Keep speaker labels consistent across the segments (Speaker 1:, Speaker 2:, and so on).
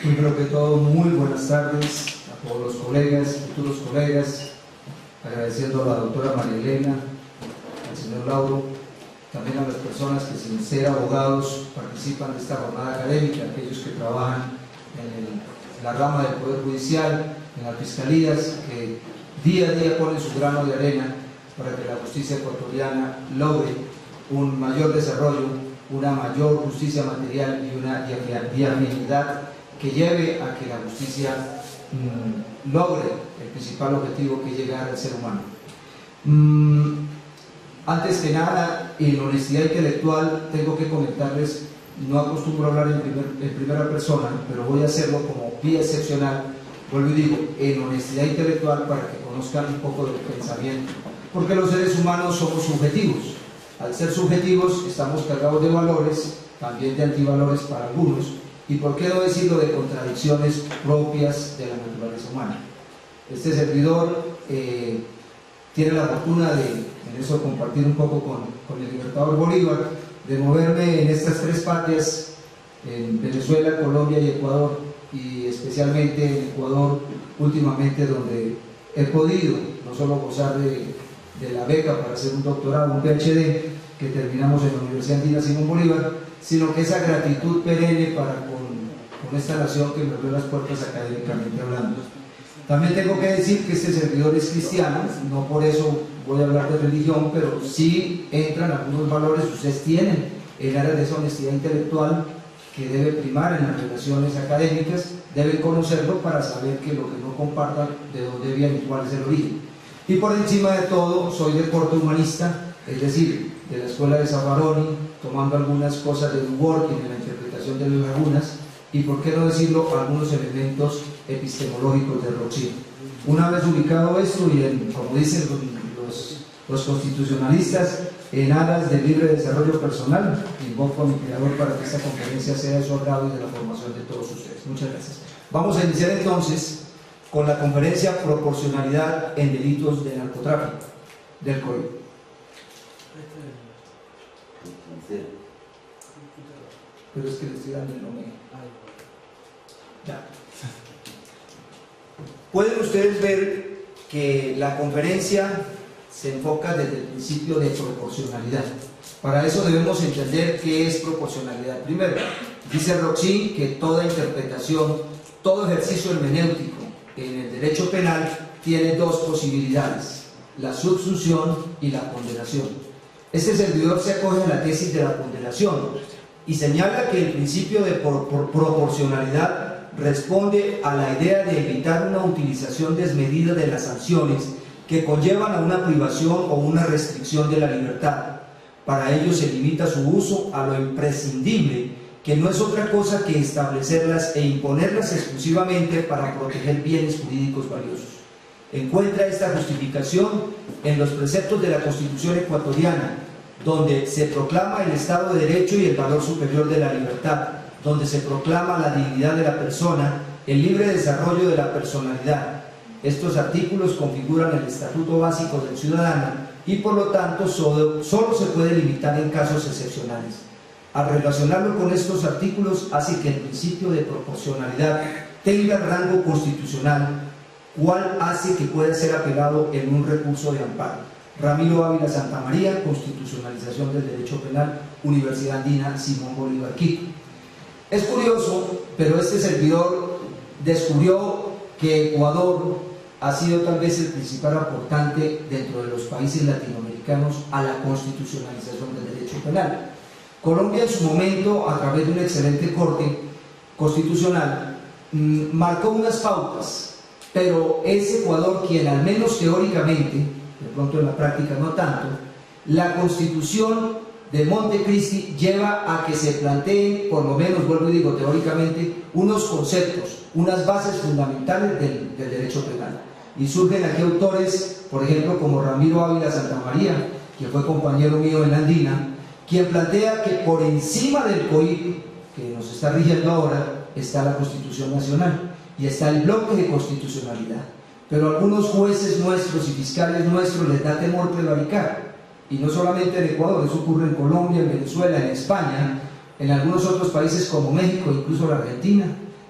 Speaker 1: Primero que todo, muy buenas tardes a todos los colegas, futuros colegas, agradeciendo a la doctora María Elena, al señor Lauro, también a las personas que sin ser abogados participan de esta jornada académica, aquellos que trabajan en la rama del Poder Judicial, en las fiscalías, que día a día ponen su grano de arena para que la justicia ecuatoriana logre un mayor desarrollo, una mayor justicia material y una viabilidad que lleve a que la justicia logre el principal objetivo, que es llegar al ser humano. Antes que nada, en honestidad intelectual, tengo que comentarles, no acostumbro a hablar en primera persona, pero voy a hacerlo como vía excepcional. Vuelvo y digo, en honestidad intelectual, para que conozcan un poco del pensamiento, porque los seres humanos somos subjetivos. Al ser subjetivos, estamos cargados de valores, también de antivalores para algunos, y por qué no decirlo, de contradicciones propias de la naturaleza humana. Este servidor tiene la fortuna de, en eso, compartir un poco con el libertador Bolívar, de moverme en estas tres patrias, en Venezuela, Colombia y Ecuador, y especialmente en Ecuador últimamente, donde he podido no solo gozar de la beca para hacer un doctorado, un PhD, que terminamos en la Universidad Andina Simón Bolívar, sino que esa gratitud perenne para con esta nación que me abrió las puertas académicamente hablando. También tengo que decir que este servidor es cristiano, no por eso voy a hablar de religión, pero sí entran algunos valores que ustedes tienen en áreas de esa honestidad intelectual que debe primar en las relaciones académicas, deben conocerlo para saber que lo que no compartan, de dónde viene y cuál es el origen. Y por encima de todo, soy de corte humanista, es decir, de la escuela de Zaffaroni, tomando algunas cosas del working en la interpretación de las lagunas, y por qué no decirlo, algunos elementos epistemológicos de Rothschild. Una vez ubicado esto, y como dicen los constitucionalistas, en aras del libre desarrollo personal, invoco a mi creador para que esta conferencia sea de su agrado y de la formación de todos ustedes. Muchas gracias. Vamos a iniciar entonces con la conferencia Proporcionalidad en delitos de narcotráfico del Código. Pero es que le estoy dando el nombre. Ya. Pueden ustedes ver que la conferencia se enfoca desde el principio de proporcionalidad. Para eso debemos entender qué es proporcionalidad. Primero, dice Rothschild que toda interpretación, todo ejercicio hermenéutico en el derecho penal tiene dos posibilidades: la subsunción y la condenación. Este servidor se acoge a la tesis de la condenación y señala que el principio de proporcionalidad responde a la idea de evitar una utilización desmedida de las sanciones que conllevan a una privación o una restricción de la libertad. Para ello se limita su uso a lo imprescindible, que no es otra cosa que establecerlas e imponerlas exclusivamente para proteger bienes jurídicos valiosos. Encuentra esta justificación en los preceptos de la Constitución ecuatoriana, donde se proclama el Estado de Derecho y el valor superior de la libertad, donde se proclama la dignidad de la persona, el libre desarrollo de la personalidad. Estos artículos configuran el Estatuto Básico del Ciudadano y por lo tanto solo se puede limitar en casos excepcionales. Al relacionarlo con estos artículos hace que el principio de proporcionalidad tenga rango constitucional, cual hace que pueda ser apelado en un recurso de amparo. Ramiro Ávila Santamaría, Constitucionalización del Derecho Penal, Universidad Andina Simón Bolívar, Quito. Es curioso, pero este servidor descubrió que Ecuador ha sido tal vez el principal aportante dentro de los países latinoamericanos a la constitucionalización del derecho penal. Colombia en su momento, a través de una excelente corte constitucional, marcó unas pautas, pero es Ecuador quien, al menos teóricamente, de pronto en la práctica no tanto, la Constitución de Montecristi lleva a que se planteen, por lo menos, vuelvo y digo, teóricamente, unos conceptos, unas bases fundamentales del derecho penal. Y surgen aquí autores, por ejemplo, como Ramiro Ávila Santamaría, que fue compañero mío en la Andina, quien plantea que por encima del COIP, que nos está rigiendo ahora, está la Constitución Nacional y está el bloque de constitucionalidad. Pero a algunos jueces nuestros y fiscales nuestros les da temor prevaricar. Y no solamente en Ecuador, eso ocurre en Colombia, en Venezuela, en España, en algunos otros países como México, incluso la Argentina,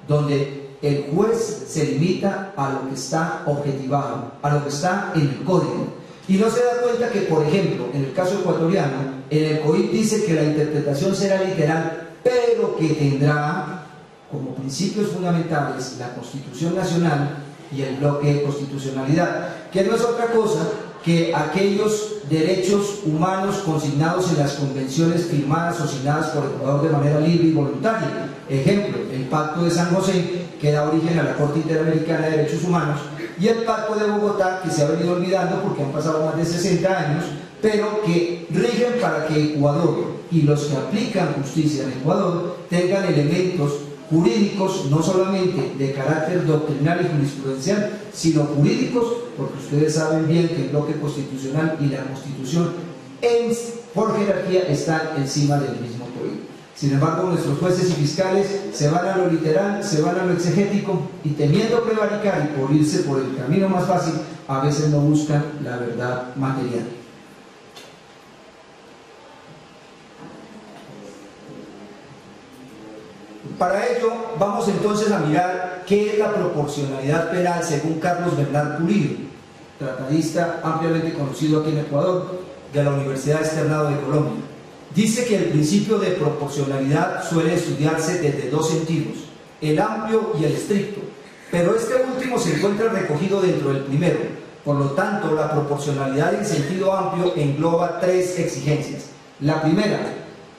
Speaker 1: donde el juez se limita a lo que está objetivado, a lo que está en el código, y no se da cuenta que, por ejemplo, en el caso ecuatoriano, en el COIP dice que la interpretación será literal, pero que tendrá como principios fundamentales la Constitución Nacional y el bloque de constitucionalidad, que no es otra cosa que aquellos derechos humanos consignados en las convenciones firmadas o signadas por Ecuador de manera libre y voluntaria. Ejemplo, el Pacto de San José, que da origen a la Corte Interamericana de Derechos Humanos, y el Pacto de Bogotá, que se ha venido olvidando porque han pasado más de 60 años, pero que rigen para que Ecuador y los que aplican justicia en Ecuador tengan elementos jurídicos, no solamente de carácter doctrinal y jurisprudencial, sino jurídicos, porque ustedes saben bien que el bloque constitucional y la Constitución por jerarquía están encima del mismo código. Sin embargo, nuestros jueces y fiscales se van a lo literal, se van a lo exegético, y temiendo prevaricar y por irse por el camino más fácil, a veces no buscan la verdad material. Para ello, vamos entonces a mirar qué es la proporcionalidad penal según Carlos Bernal Pulido, tratadista ampliamente conocido aquí en Ecuador, de la Universidad Externado de Colombia. Dice que el principio de proporcionalidad suele estudiarse desde dos sentidos, el amplio y el estricto, pero este último se encuentra recogido dentro del primero. Por lo tanto, la proporcionalidad en sentido amplio engloba tres exigencias. La primera,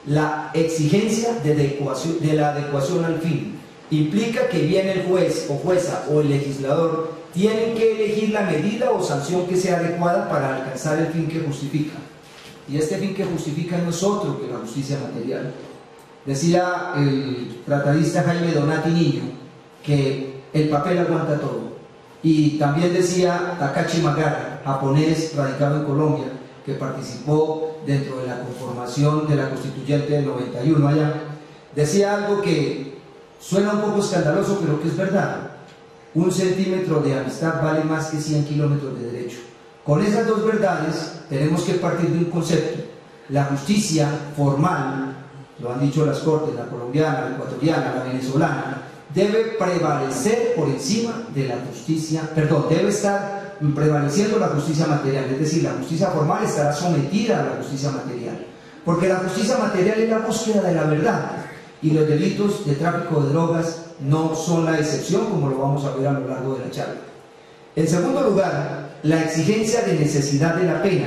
Speaker 1: la exigencia de la adecuación al fin. Implica que bien el juez o jueza o el legislador tienen que elegir la medida o sanción que sea adecuada para alcanzar el fin que justifica. Y este fin que justifica no es otro que la justicia material. Decía el tratadista Jaime Donati Niño que el papel aguanta todo. Y también decía Takashi Magara, japonés radicado en Colombia, que participó dentro de la conformación de la constituyente del 91 allá, decía algo que suena un poco escandaloso, pero que es verdad: 1 centímetro de amistad vale más que 100 kilómetros de derecho. Con esas dos verdades tenemos que partir de un concepto: la justicia formal, lo han dicho las cortes, la colombiana, la ecuatoriana, la venezolana, debe prevalecer por encima de la justicia, debe estar prevaleciendo la justicia material, es decir, la justicia formal estará sometida a la justicia material, porque la justicia material es la búsqueda de la verdad, y los delitos de tráfico de drogas no son la excepción, como lo vamos a ver a lo largo de la charla. En segundo lugar, la exigencia de necesidad de la pena.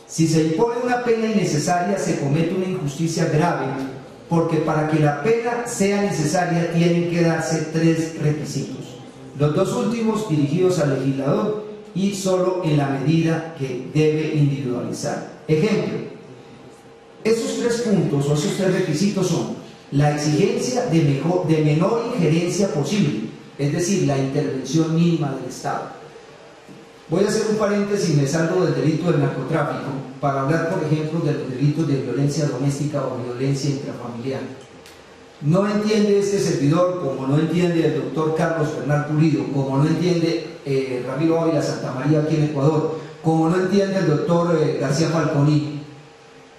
Speaker 1: Si se impone una pena innecesaria, se comete una injusticia grave, porque para que la pena sea necesaria tienen que darse tres requisitos, los dos últimos dirigidos al legislador y solo en la medida que debe individualizar. Ejemplo, esos tres puntos o esos tres requisitos son la exigencia de menor injerencia posible, es decir, la intervención mínima del Estado. Voy a hacer un paréntesis y me salgo del delito del narcotráfico para hablar, por ejemplo, de los delitos de violencia doméstica o violencia intrafamiliar. No entiende este servidor, como no entiende el doctor Carlos Bernal Pulido, como no entiende Ramiro Ávila Santa María aquí en Ecuador, como no entiende el doctor García Falconi,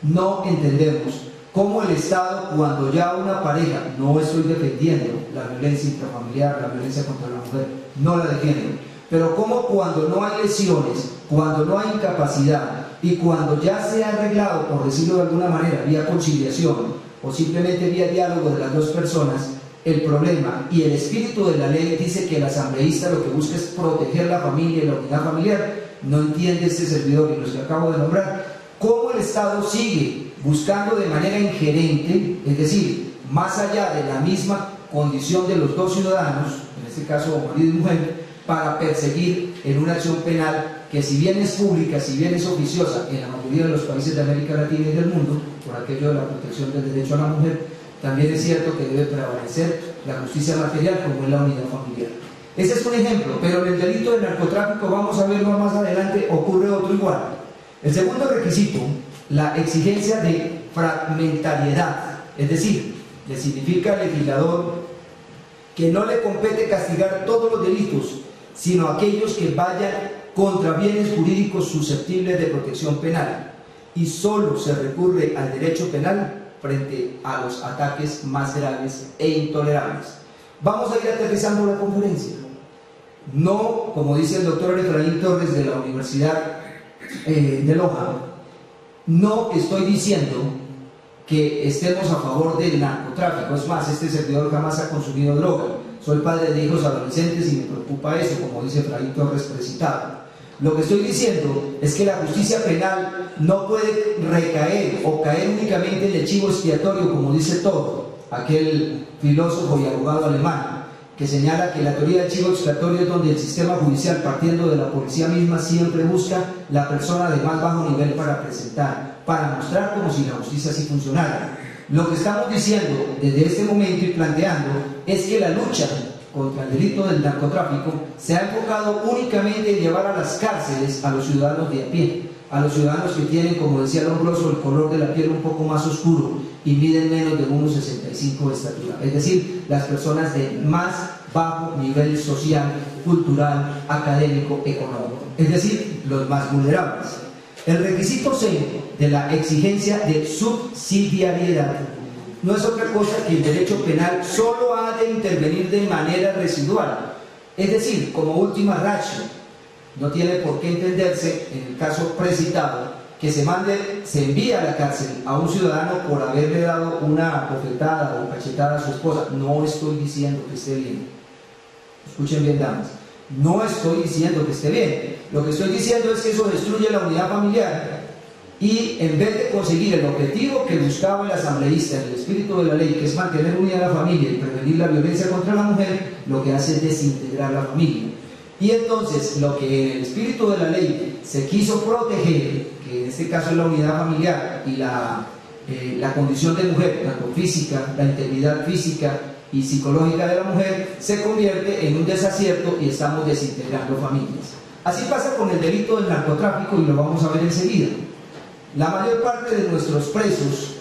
Speaker 1: no entendemos cómo el Estado, cuando ya una pareja, no estoy defendiendo la violencia intrafamiliar, la violencia contra la mujer, no la defiendo, pero cómo cuando no hay lesiones, cuando no hay incapacidad y cuando ya se ha arreglado, por decirlo de alguna manera, vía conciliación o simplemente vía diálogo de las dos personas, el problema y el espíritu de la ley dice que el asambleísta lo que busca es proteger la familia y la unidad familiar, no entiende este servidor y los que acabo de nombrar, cómo el Estado sigue buscando de manera ingerente, es decir, más allá de la misma condición de los dos ciudadanos, en este caso marido y mujer, para perseguir en una acción penal que, si bien es pública, si bien es oficiosa en la mayoría de los países de América Latina y del mundo, por aquello de la protección del derecho a la mujer, también es cierto que debe prevalecer la justicia material como es la unidad familiar. Ese es un ejemplo, pero en el delito del narcotráfico, vamos a verlo más adelante, ocurre otro igual. El segundo requisito, la exigencia de fragmentariedad, es decir, le significa al legislador que no le compete castigar todos los delitos, sino aquellos que vayan contra bienes jurídicos susceptibles de protección penal, y solo se recurre al derecho penal frente a los ataques más graves e intolerables. Vamos a ir aterrizando la conferencia. No, como dice el doctor Efraín Torres de la Universidad de Loja, no estoy diciendo que estemos a favor del narcotráfico. Es más, este servidor jamás ha consumido droga. Soy padre de hijos adolescentes y me preocupa eso, como dice Efraín Torres precitado. Lo que estoy diciendo es que la justicia penal no puede recaer o caer únicamente en el chivo expiatorio, como dice Todd, aquel filósofo y abogado alemán, que señala que la teoría del chivo expiatorio es donde el sistema judicial, partiendo de la policía misma, siempre busca la persona de más bajo nivel para presentar, para mostrar como si la justicia sí funcionara. Lo que estamos diciendo desde este momento y planteando es que la lucha contra el delito del narcotráfico se ha enfocado únicamente en llevar a las cárceles a los ciudadanos de a pie, a los ciudadanos que tienen, como decía Lombroso, el color de la piel un poco más oscuro y miden menos de 1,65 de estatura, es decir, las personas de más bajo nivel social, cultural, académico, económico, es decir, los más vulnerables. El requisito C de la exigencia de subsidiariedad no es otra cosa que el derecho penal solo ha de intervenir de manera residual, es decir, como última ratio. No tiene por qué entenderse, en el caso precitado, que se envía a la cárcel a un ciudadano por haberle dado una bofetada o cachetada a su esposa. No estoy diciendo que esté bien. Escuchen bien, damas. No estoy diciendo que esté bien. Lo que estoy diciendo es que eso destruye la unidad familiar. Y en vez de conseguir el objetivo que buscaba el asambleísta en el espíritu de la ley, que es mantener unida la familia y prevenir la violencia contra la mujer, lo que hace es desintegrar la familia. Y entonces lo que en el espíritu de la ley se quiso proteger, que en este caso es la unidad familiar y la condición de mujer, tanto física, la integridad física y psicológica de la mujer, se convierte en un desacierto y estamos desintegrando familias. Así pasa con el delito del narcotráfico y lo vamos a ver enseguida. La mayor parte de nuestros presos,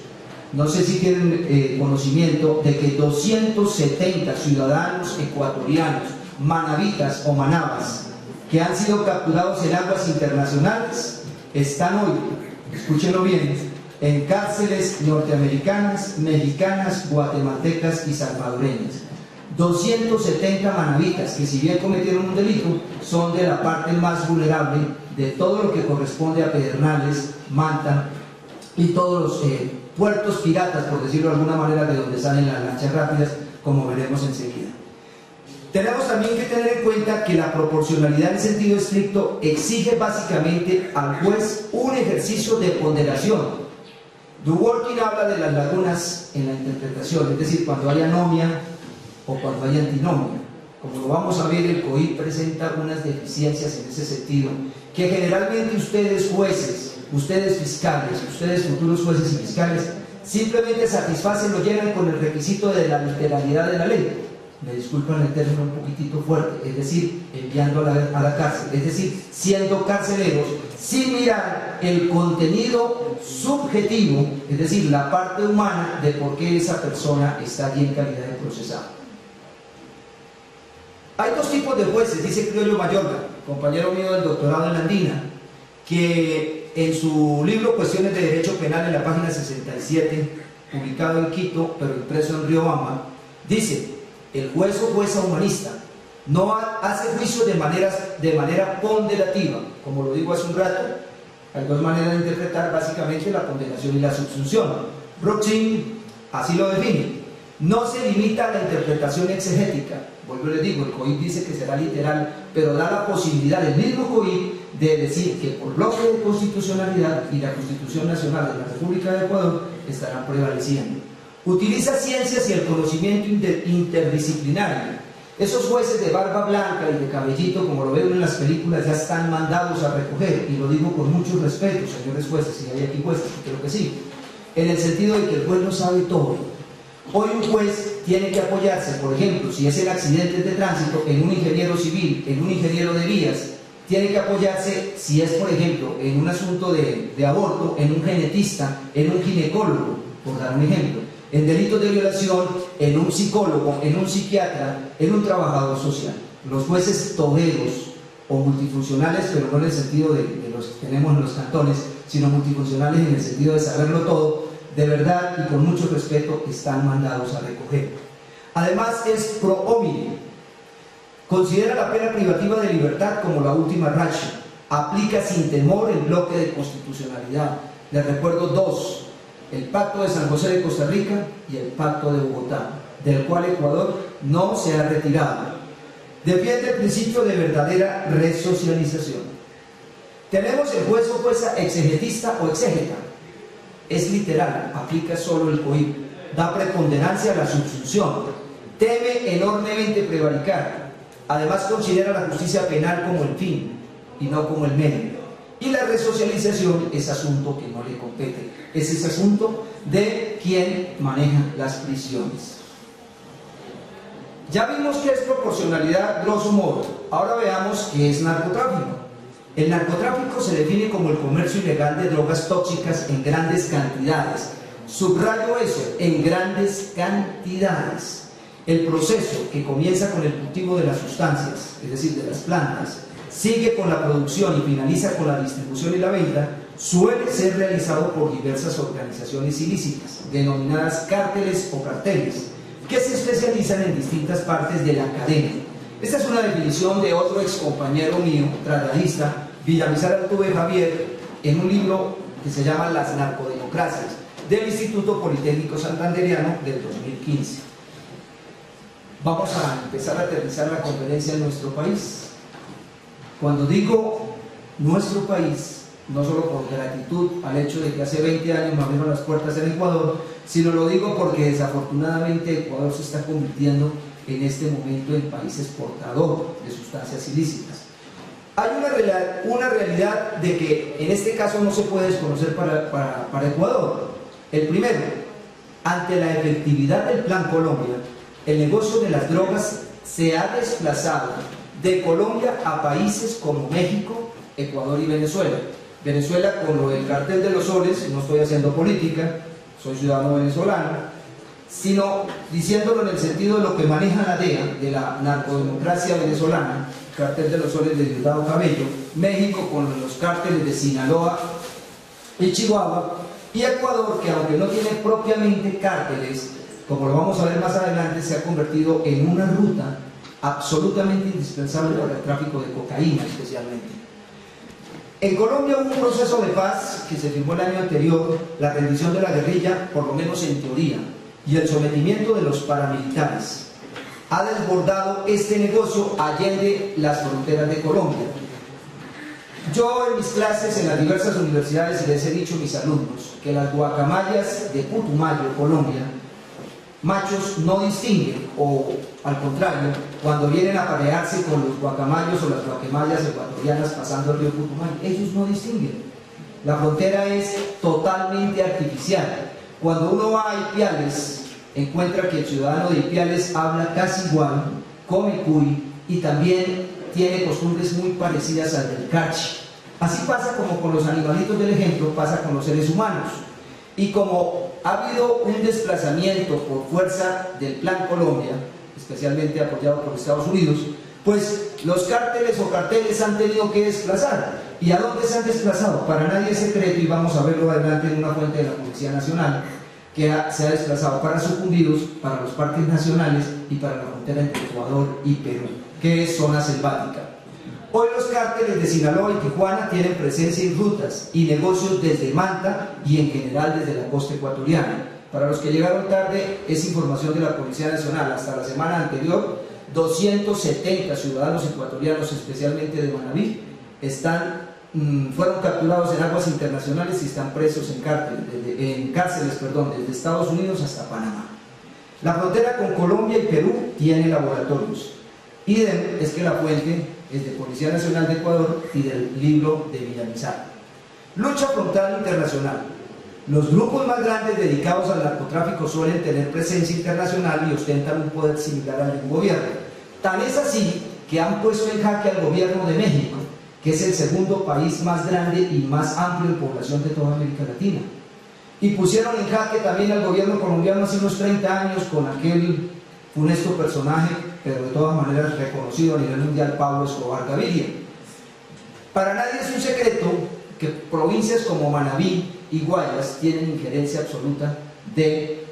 Speaker 1: no sé si tienen conocimiento de que 270 ciudadanos ecuatorianos, manavitas o manabas, que han sido capturados en aguas internacionales, están hoy, escúchenlo bien, en cárceles norteamericanas, mexicanas, guatemaltecas y salvadoreñas. 270 manavitas que, si bien cometieron un delito, son de la parte más vulnerable de todo lo que corresponde a Pedernales, Manta y todos los puertos piratas, por decirlo de alguna manera, de donde salen las lanchas rápidas, como veremos enseguida. Tenemos también que tener en cuenta que la proporcionalidad en sentido estricto exige básicamente al juez un ejercicio de ponderación. Dworkin habla de las lagunas en la interpretación, es decir, cuando hay anomia o cuando hay antinomia. Como lo vamos a ver, el COIP presenta unas deficiencias en ese sentido, que generalmente ustedes jueces, ustedes fiscales, ustedes futuros jueces y fiscales, simplemente satisfacen, lo llenan con el requisito de la literalidad de la ley. Me disculpan el término un poquitito fuerte, es decir, enviando a la cárcel, es decir, siendo carceleros, sin mirar el contenido subjetivo, es decir, la parte humana de por qué esa persona está allí en calidad de procesado. Hay dos tipos de jueces, dice Criollo Mayorga, compañero mío del doctorado en la Andina, que en su libro Cuestiones de Derecho Penal, en la página 67, publicado en Quito, pero impreso en Riobamba, dice: el juez o jueza humanista no hace juicio de manera ponderativa. Como lo digo hace un rato, hay dos maneras de interpretar básicamente la ponderación y la subsunción. Broxin así lo define. No se limita a la interpretación exegética. Vuelvo y les digo, el COIP dice que será literal, pero da la posibilidad, el mismo COIP, de decir que por bloque de constitucionalidad y la Constitución Nacional de la República de Ecuador estarán prevaleciendo. Utiliza ciencias y el conocimiento interdisciplinario. Esos jueces de barba blanca y de cabellito, como lo veo en las películas, ya están mandados a recoger, y lo digo con mucho respeto, señores jueces, si hay aquí jueces, creo que sí, en el sentido de que el juez no sabe todo. Hoy un juez tiene que apoyarse, por ejemplo, si es en accidentes de tránsito, en un ingeniero civil, en un ingeniero de vías. Tiene que apoyarse, si es, por ejemplo, en un asunto de aborto, en un genetista, en un ginecólogo, por dar un ejemplo. En delitos de violación, en un psicólogo, en un psiquiatra, en un trabajador social. Los jueces toreros o multifuncionales, pero no en el sentido de los que tenemos en los cantones, sino multifuncionales en el sentido de saberlo todo, de verdad y con mucho respeto están mandados a recoger. Además es pro homine. Considera la pena privativa de libertad como la última ratio. Aplica sin temor el bloque de constitucionalidad. Les recuerdo dos: el Pacto de San José de Costa Rica y el Pacto de Bogotá, del cual Ecuador no se ha retirado. Defiende el principio de verdadera resocialización. Tenemos el juez o jueza exegetista o exégeta. Es literal, aplica solo el cohib. Da preponderancia a la subsunción. Teme enormemente prevaricar. Además considera la justicia penal como el fin y no como el medio. Y la resocialización es asunto que no le compete. Es ese asunto de quien maneja las prisiones. Ya vimos qué es proporcionalidad, grosso modo. Ahora veamos qué es narcotráfico. El narcotráfico se define como el comercio ilegal de drogas tóxicas en grandes cantidades. Subrayo eso, en grandes cantidades. El proceso, que comienza con el cultivo de las sustancias, es decir, de las plantas, sigue con la producción y finaliza con la distribución y la venta, suele ser realizado por diversas organizaciones ilícitas, denominadas cárteles o carteles, que se especializan en distintas partes de la cadena. Esta es una definición de otro ex compañero mío, tratadista, Villamizar Altuve Javier, en un libro que se llama Las narcodemocracias, del Instituto Politécnico Santanderiano del 2015. Vamos a empezar a aterrizar la conferencia en nuestro país. Cuando digo nuestro país, no solo por gratitud al hecho de que hace 20 años me abrieron las puertas en Ecuador, sino lo digo porque desafortunadamente Ecuador se está convirtiendo en este momento en país exportador de sustancias ilícitas. Hay una realidad de que en este caso no se puede desconocer para Ecuador. El primero, ante la efectividad del Plan Colombia, el negocio de las drogas se ha desplazado de Colombia a países como México, Ecuador y Venezuela. Venezuela con lo del cartel de los soles, no estoy haciendo política, soy ciudadano venezolano, sino diciéndolo en el sentido de lo que maneja la DEA, de la narcodemocracia venezolana, cartel de los soles de Diosdado Cabello, México con los cárteles de Sinaloa y Chihuahua, y Ecuador, que aunque no tiene propiamente cárteles, como lo vamos a ver más adelante, se ha convertido en una ruta absolutamente indispensable para el tráfico de cocaína especialmente. En Colombia hubo un proceso de paz que se firmó el año anterior, la rendición de la guerrilla, por lo menos en teoría, y el sometimiento de los paramilitares. Ha desbordado este negocio allende las fronteras de Colombia. Yo en mis clases en las diversas universidades les he dicho a mis alumnos que las guacamayas de Putumayo, Colombia, machos no distinguen, o al contrario, cuando vienen a aparearse con los guacamayos o las guacamayas ecuatorianas pasando el río Putumayo, ellos no distinguen. La frontera es totalmente artificial. Cuando uno va a Ipiales, encuentra que el ciudadano de Ipiales habla casi igual, come cuy y también tiene costumbres muy parecidas al del Cachi. Así pasa como con los animalitos del ejemplo, pasa con los seres humanos. Y como ha habido un desplazamiento por fuerza del Plan Colombia, especialmente apoyado por Estados Unidos, pues los cárteles o carteles han tenido que desplazar. ¿Y a dónde se han desplazado? Para nadie es secreto, y vamos a verlo adelante en una fuente de la Policía Nacional, que se ha desplazado para Sucumbíos, para los parques nacionales y para la frontera entre Ecuador y Perú, que es zona selvática. Hoy los cárteles de Sinaloa y Tijuana tienen presencia en rutas y negocios desde Manta y en general desde la costa ecuatoriana. Para los que llegaron tarde, es información de la Policía Nacional. Hasta la semana anterior, 270 ciudadanos ecuatorianos, especialmente de Manabí, fueron capturados en aguas internacionales y están presos en cárceles, desde Estados Unidos hasta Panamá. La frontera con Colombia y Perú tiene laboratorios. Idem es que la fuente es de Policía Nacional de Ecuador y del libro de Villamizar. Lucha frontal internacional. Los grupos más grandes dedicados al narcotráfico suelen tener presencia internacional y ostentan un poder similar al de un gobierno. Tan es así que han puesto en jaque al gobierno de México, que es el segundo país más grande y más amplio en población de toda América Latina. Y pusieron en jaque también al gobierno colombiano hace unos 30 años con aquel funesto personaje, pero de todas maneras reconocido a nivel mundial, Pablo Escobar Gaviria. Para nadie es un secreto que provincias como Manabí y Guayas tienen injerencia absoluta de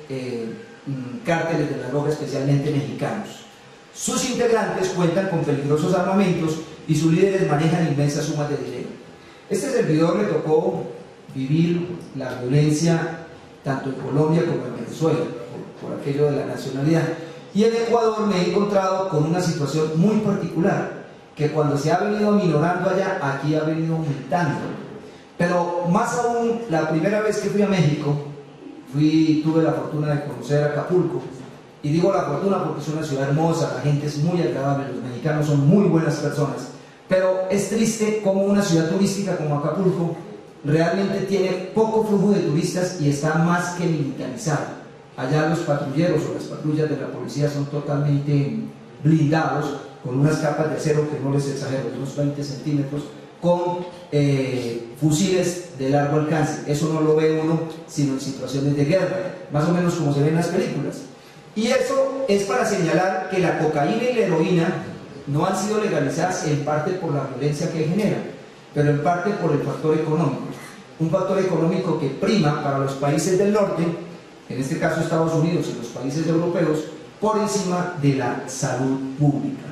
Speaker 1: cárteles de la droga, especialmente mexicanos. Sus integrantes cuentan con peligrosos armamentos y sus líderes manejan inmensas sumas de dinero. Este servidor le tocó vivir la violencia tanto en Colombia como en Venezuela, por aquello de la nacionalidad. Y en Ecuador me he encontrado con una situación muy particular, que cuando se ha venido minorando allá, aquí ha venido aumentando. Pero más aún, la primera vez que fui a México, tuve la fortuna de conocer Acapulco. Y digo la fortuna porque es una ciudad hermosa, la gente es muy agradable, los mexicanos son muy buenas personas. Pero es triste como una ciudad turística como Acapulco realmente tiene poco flujo de turistas y está más que militarizado. Allá los patrulleros o las patrullas de la policía son totalmente blindados, con unas capas de acero que no les exagero, unos 20 centímetros, con fusiles de largo alcance. Eso no lo ve uno sino en situaciones de guerra, más o menos como se ve en las películas. Y eso es para señalar que la cocaína y la heroína no han sido legalizadas en parte por la violencia que generan, pero en parte por el factor económico. Un factor económico que prima para los países del norte, en este caso Estados Unidos y los países europeos, por encima de la salud pública.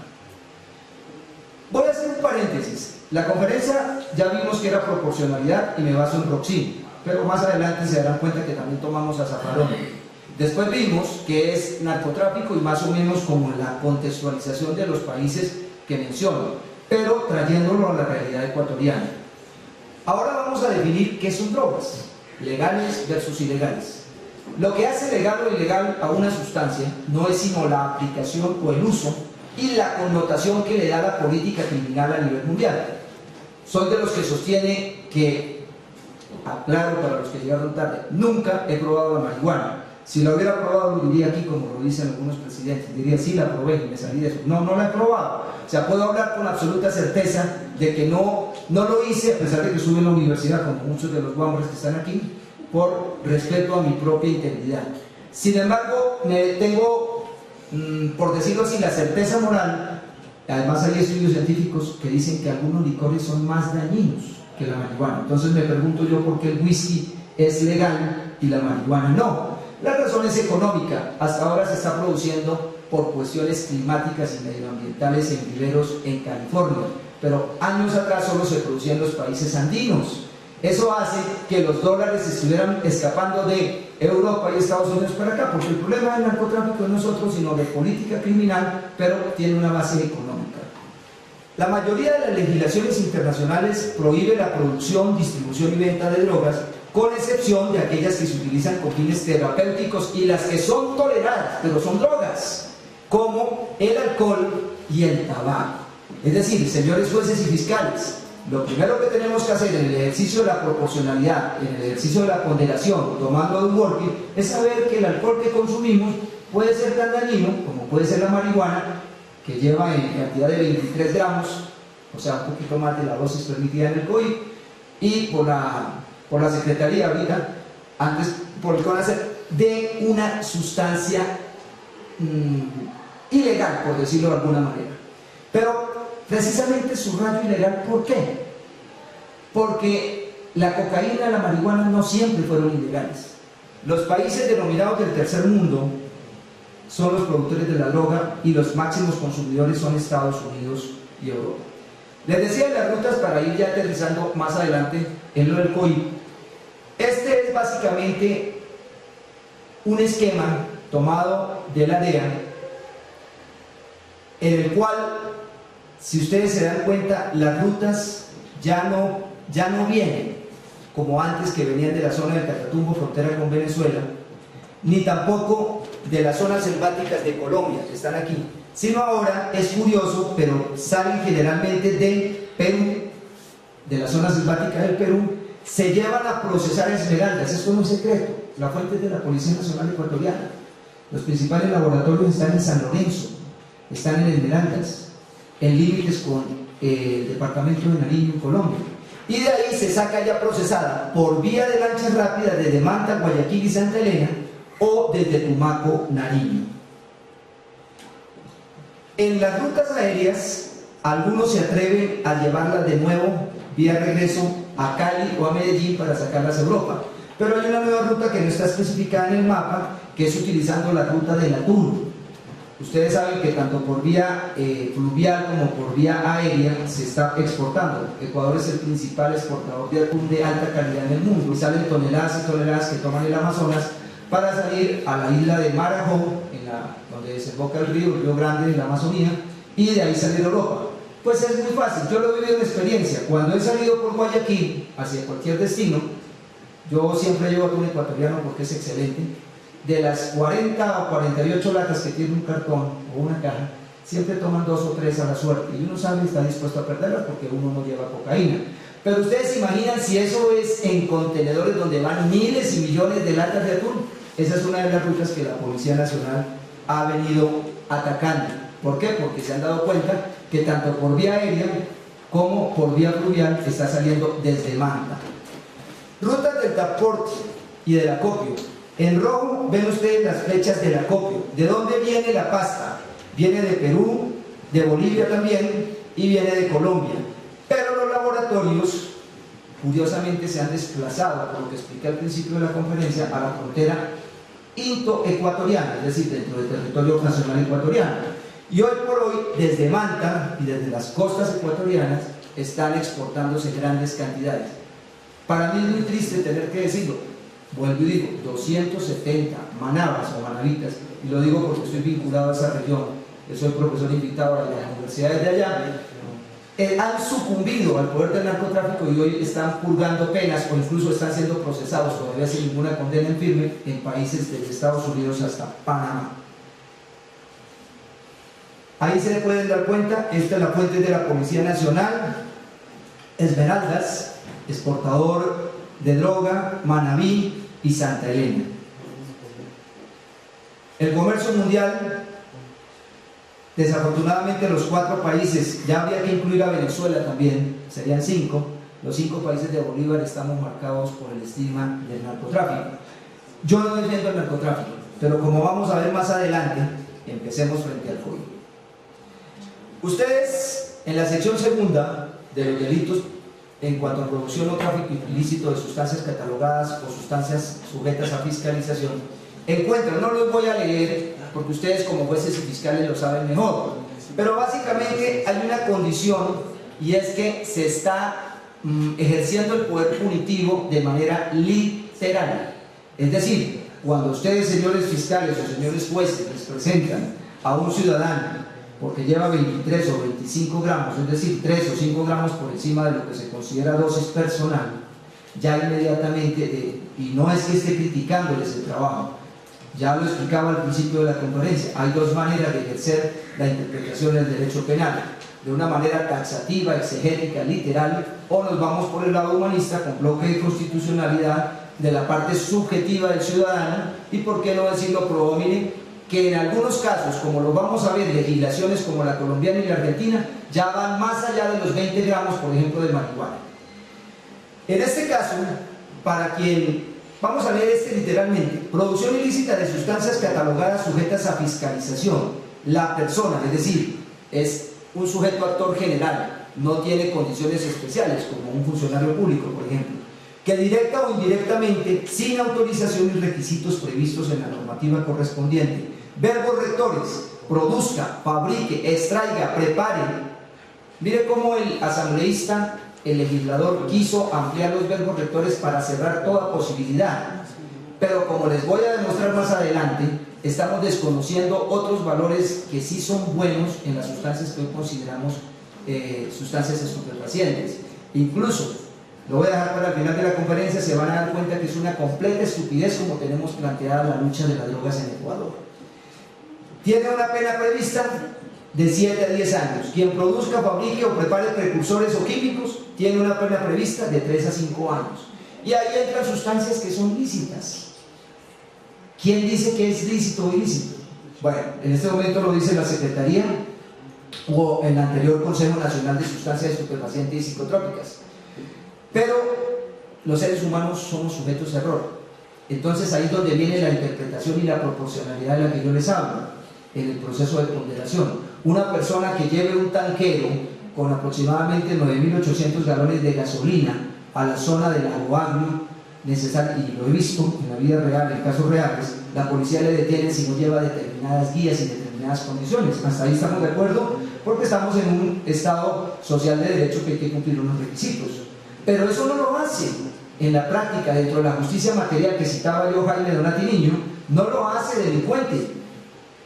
Speaker 1: Voy a hacer un paréntesis. La conferencia ya vimos que era proporcionalidad y me baso en Roxy, pero más adelante se darán cuenta que también tomamos a Zaffaroni. Después vimos que es narcotráfico y más o menos como la contextualización de los países que menciono, pero trayéndolo a la realidad ecuatoriana. Ahora vamos a definir qué son drogas, legales versus ilegales. Lo que hace legal o ilegal a una sustancia no es sino la aplicación o el uso y la connotación que le da la política criminal a nivel mundial. Soy de los que sostiene que, aclaro para los que llegaron tarde, nunca he probado la marihuana. Si la hubiera probado lo diría aquí como lo dicen algunos presidentes, diría sí la probé y me salí de eso. No, no la he probado. O sea, puedo hablar con absoluta certeza de que no lo hice, a pesar de que estuve en la universidad como muchos de los guambres que están aquí, por respeto a mi propia integridad. Sin embargo, tengo, por decirlo así, la certeza moral. Además hay estudios científicos que dicen que algunos licores son más dañinos que la marihuana. Entonces me pregunto yo por qué el whisky es legal y la marihuana no. La razón es económica. Hasta ahora se está produciendo por cuestiones climáticas y medioambientales en viveros en California, pero años atrás solo se producía en los países andinos. Eso hace que los dólares estuvieran escapando de Europa y Estados Unidos para acá, porque el problema del narcotráfico no es otro sino de política criminal, pero tiene una base económica. La mayoría de las legislaciones internacionales prohíbe la producción, distribución y venta de drogas, con excepción de aquellas que se utilizan con fines terapéuticos y las que son toleradas, pero son drogas, como el alcohol y el tabaco. Es decir, señores jueces y fiscales, lo primero que tenemos que hacer en el ejercicio de la proporcionalidad, en el ejercicio de la ponderación, tomando de un working, es saber que el alcohol que consumimos puede ser tan dañino como puede ser la marihuana, que lleva en cantidad de 23 gramos, o sea, un poquito más de la dosis permitida en el COI, y por la Secretaría ahorita, antes por el CONACER, de una sustancia ilegal, por decirlo de alguna manera. Pero precisamente subrayo ilegal, ¿por qué? Porque la cocaína y la marihuana no siempre fueron ilegales. Los países denominados del tercer mundo son los productores de la droga y los máximos consumidores son Estados Unidos y Europa. Les decía las rutas para ir ya aterrizando más adelante en lo del COI. Este es básicamente un esquema tomado de la DEA, en el cual, si ustedes se dan cuenta, las rutas ya no vienen como antes, que venían de la zona del Catatumbo, frontera con Venezuela, ni tampoco de las zonas selváticas de Colombia, que están aquí, sino ahora, es curioso, pero salen generalmente de Perú, de la zona selvática del Perú, se llevan a procesar esmeraldas. Esto no es secreto, la fuente es de la Policía Nacional Ecuatoriana. Los principales laboratorios están en San Lorenzo, están en Esmeraldas, en límites con el departamento de Nariño, en Colombia. Y de ahí se saca ya procesada por vía de lanchas rápidas desde Manta, Guayaquil y Santa Elena, o desde Tumaco, Nariño. En las rutas aéreas, algunos se atreven a llevarlas de nuevo vía regreso a Cali o a Medellín para sacarlas a Europa. Pero hay una nueva ruta que no está especificada en el mapa, que es utilizando la ruta de Natur. Ustedes saben que tanto por vía fluvial como por vía aérea se está exportando. Ecuador es el principal exportador de atún de alta calidad en el mundo y salen toneladas y toneladas que toman el Amazonas para salir a la isla de Marajó, donde desemboca el río Grande en la Amazonía, y de ahí salir a Europa. Pues es muy fácil, yo lo he vivido en experiencia. Cuando he salido por Guayaquil hacia cualquier destino, yo siempre llevo atún ecuatoriano porque es excelente. De las 40 o 48 latas que tiene un cartón o una caja, siempre toman 2 o 3 a la suerte, y uno sabe y está dispuesto a perderlas porque uno no lleva cocaína. Pero ustedes se imaginan si eso es en contenedores donde van miles y millones de latas de atún. Esa es una de las rutas que la Policía Nacional ha venido atacando. ¿Por qué? Porque se han dado cuenta que tanto por vía aérea como por vía fluvial está saliendo desde Manta. Rutas del transporte y del acopio. En rojo ven ustedes las flechas del acopio. ¿De dónde viene la pasta? Viene de Perú, de Bolivia también, y viene de Colombia. Pero los laboratorios, curiosamente, se han desplazado, por lo que expliqué al principio de la conferencia, a la frontera into-ecuatoriana, es decir, dentro del territorio nacional ecuatoriano. Y hoy por hoy, desde Manta y desde las costas ecuatorianas, están exportándose grandes cantidades. Para mí es muy triste tener que decirlo. Vuelvo y digo, 270 manabas o manabitas, y lo digo porque estoy vinculado a esa región, soy profesor invitado a las universidades de allá, han sucumbido al poder del narcotráfico y hoy están purgando penas o incluso están siendo procesados todavía sin ninguna condena en firme en países desde Estados Unidos hasta Panamá. Ahí se le pueden dar cuenta, esta es la fuente de la Policía Nacional, Esmeraldas, exportador de droga, Manabí y Santa Elena. El comercio mundial, desafortunadamente los 4 países, ya habría que incluir a Venezuela también, serían 5, los 5 países de Bolívar estamos marcados por el estigma del narcotráfico. Yo no defiendo el narcotráfico, pero como vamos a ver más adelante, empecemos frente al COVID. Ustedes, en la sección segunda de los delitos en cuanto a producción o tráfico ilícito de sustancias catalogadas o sustancias sujetas a fiscalización, encuentran, no los voy a leer porque ustedes como jueces y fiscales lo saben mejor, pero básicamente hay una condición, y es que se está ejerciendo el poder punitivo de manera literal. Es decir, cuando ustedes, señores fiscales o señores jueces, les presentan a un ciudadano porque lleva 23 o 25 gramos, es decir, 3 o 5 gramos por encima de lo que se considera dosis personal, ya inmediatamente, y no es que esté criticándoles el trabajo, ya lo explicaba al principio de la conferencia, hay 2 maneras de ejercer la interpretación del derecho penal, de una manera taxativa, exegética, literal, o nos vamos por el lado humanista con bloque de constitucionalidad de la parte subjetiva del ciudadano, y por qué no decirlo pro homine, que en algunos casos, como lo vamos a ver, legislaciones como la colombiana y la argentina ya van más allá de los 20 gramos, por ejemplo, de marihuana. En este caso, para quien, vamos a leer literalmente, producción ilícita de sustancias catalogadas sujetas a fiscalización, la persona, es decir, es un sujeto actor general, no tiene condiciones especiales, como un funcionario público, por ejemplo, que directa o indirectamente, sin autorización y requisitos previstos en la normativa correspondiente, verbos rectores, produzca, fabrique, extraiga, prepare. Mire cómo el asambleísta, el legislador, quiso ampliar los verbos rectores para cerrar toda posibilidad. Pero como les voy a demostrar más adelante, estamos desconociendo otros valores que sí son buenos en las sustancias que hoy consideramos sustancias estupefacientes. Incluso, lo voy a dejar para el final de la conferencia, se van a dar cuenta que es una completa estupidez como tenemos planteada la lucha de las drogas en Ecuador. Tiene una pena prevista de 7 a 10 años. Quien produzca, fabrique o prepare precursores o químicos tiene una pena prevista de 3 a 5 años. Y ahí entran sustancias que son lícitas. ¿Quién dice que es lícito o ilícito? Bueno, en este momento lo dice la Secretaría o el anterior Consejo Nacional de Sustancias Estupefacientes y Psicotrópicas. Pero los seres humanos somos sujetos a error. Entonces ahí es donde viene la interpretación y la proporcionalidad de la que yo les hablo, en el proceso de ponderación. Una persona que lleve un tanquero con aproximadamente 9.800 galones de gasolina a la zona del Lago Agrio necesario, y lo he visto en la vida real, en casos reales, la policía le detiene si no lleva determinadas guías y determinadas condiciones. Hasta ahí estamos de acuerdo, porque estamos en un Estado social de derecho que hay que cumplir unos requisitos. Pero eso no lo hace en la práctica, dentro de la justicia material que citaba yo, Jaime Donati Niño, no lo hace delincuente.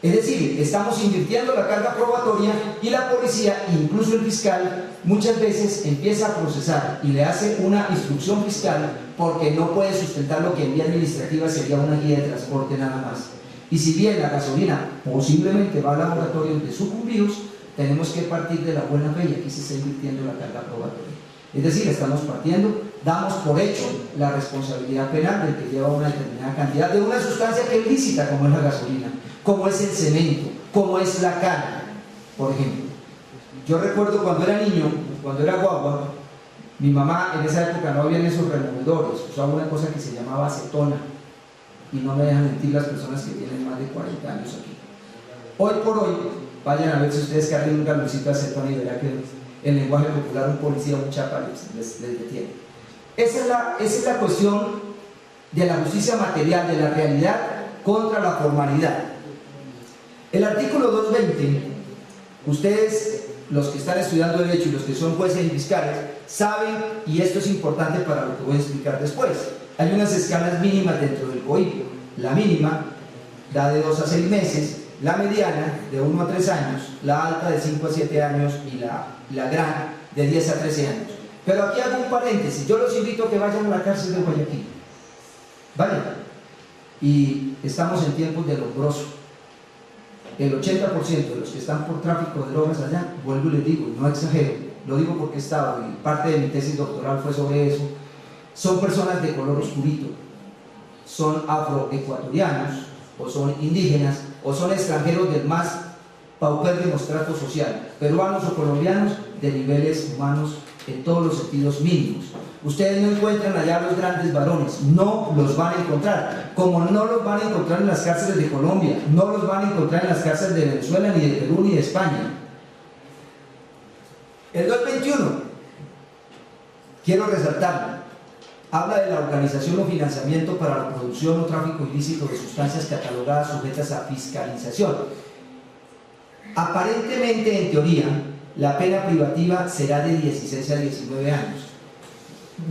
Speaker 1: Es decir, estamos invirtiendo la carga probatoria y la policía, incluso el fiscal, muchas veces empieza a procesar y le hace una instrucción fiscal porque no puede sustentar lo que en vía administrativa sería una guía de transporte nada más. Y si bien la gasolina posiblemente va al laboratorio de sucumbidos, tenemos que partir de la buena fe y aquí se está invirtiendo la carga probatoria. Es decir, estamos partiendo, damos por hecho la responsabilidad penal del que lleva una determinada cantidad de una sustancia que es lícita, como es la gasolina, como es el cemento, como es la carne, por ejemplo. Yo recuerdo cuando era niño, cuando era guagua, mi mamá en esa época no había esos removedores, usaba una cosa que se llamaba acetona, y no me dejan mentir las personas que tienen más de 40 años aquí. Hoy por hoy, vayan a ver si ustedes cargan un galoncito de acetona y verán que en lenguaje popular un policía o un chapa les detiene. Esa es la cuestión de la justicia material, de la realidad contra la formalidad. El artículo 220, ustedes, los que están estudiando derecho y los que son jueces y fiscales, saben, y esto es importante para lo que voy a explicar después, hay unas escalas mínimas dentro del COIPO. La mínima da de 2 a 6 meses, la mediana de 1 a 3 años, la alta de 5 a 7 años y la gran de 10 a 13 años. Pero aquí hago un paréntesis, yo los invito a que vayan a la cárcel de Guayaquil. ¿Vale? Y estamos en tiempos de lombroso. El 80% de los que están por tráfico de drogas allá, vuelvo y les digo, no exagero, lo digo porque he estado, y parte de mi tesis doctoral fue sobre eso, son personas de color oscurito, son afroecuatorianos, o son indígenas, o son extranjeros del más paupérrimo trato social, peruanos o colombianos de niveles humanos en todos los sentidos mínimos. Ustedes no encuentran allá los grandes varones, no los van a encontrar, como no los van a encontrar en las cárceles de Colombia, no los van a encontrar en las cárceles de Venezuela, ni de Perú, ni de España. El 221, quiero resaltarlo, habla de la organización o financiamiento para la producción o tráfico ilícito de sustancias catalogadas sujetas a fiscalización. Aparentemente, en teoría, la pena privativa será de 16 a 19 años.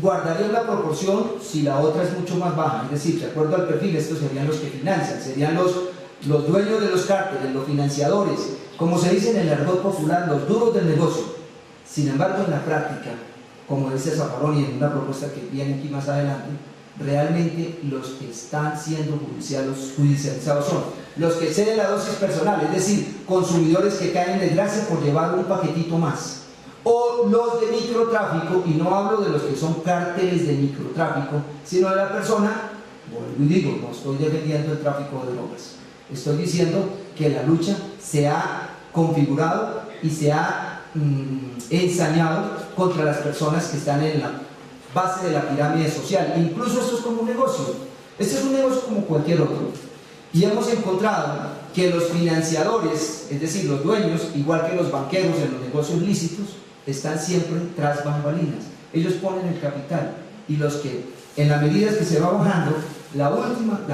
Speaker 1: Guardaría una proporción si la otra es mucho más baja, es decir, de acuerdo al perfil, estos serían los que financian, serían los dueños de los cárteles, los financiadores, como se dice en el argot popular, los duros del negocio. Sin embargo, en la práctica, como dice Zaffaroni en una propuesta que viene aquí más adelante, realmente los que están siendo judicializados son los que exceden la dosis personal, es decir, consumidores que caen en desgracia por llevar un paquetito más, o los de microtráfico, y no hablo de los que son cárteles de microtráfico, sino de la persona, vuelvo y digo, no estoy defendiendo el tráfico de drogas, estoy diciendo que la lucha se ha configurado y se ha ensañado contra las personas que están en la base de la pirámide social. Incluso esto es como un negocio, este es un negocio como cualquier otro, y hemos encontrado que los financiadores, es decir, los dueños, igual que los banqueros en los negocios lícitos, están siempre tras bambalinas. Ellos ponen el capital, y los que, en la medida que se va bajando, la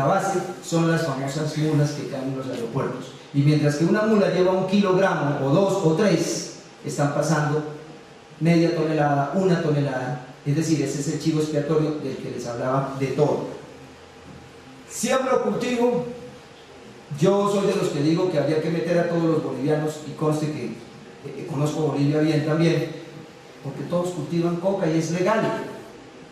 Speaker 1: base son las famosas mulas que caen en los aeropuertos, y mientras que una mula lleva 1 kilogramo o 2 o 3, están pasando media tonelada, 1 tonelada, es decir, ese es el chivo expiatorio del que les hablaba de todo. Siembra o cultivo, yo soy de los que digo que habría que meter a todos los bolivianos, y conste que conozco Bolivia bien también, porque todos cultivan coca y es legal.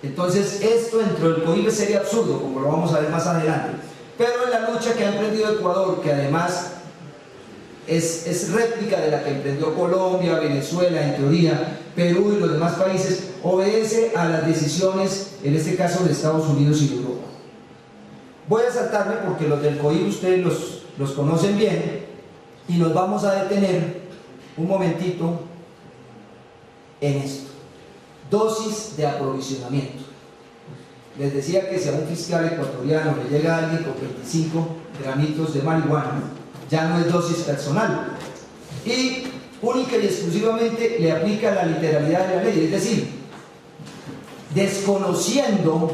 Speaker 1: Entonces esto dentro del COIBE sería absurdo, como lo vamos a ver más adelante. Pero en la lucha que ha emprendido Ecuador, que además es réplica de la que emprendió Colombia, Venezuela, en teoría, Perú y los demás países, obedece a las decisiones, en este caso de Estados Unidos y de Europa. Voy a saltarme porque los del COIB ustedes los conocen bien, y nos vamos a detener un momentito en esto. Dosis de aprovisionamiento. Les decía que si a un fiscal ecuatoriano le llega alguien con 25 gramitos de marihuana, ya no es dosis personal, y única y exclusivamente le aplica la literalidad de la ley, es decir, desconociendo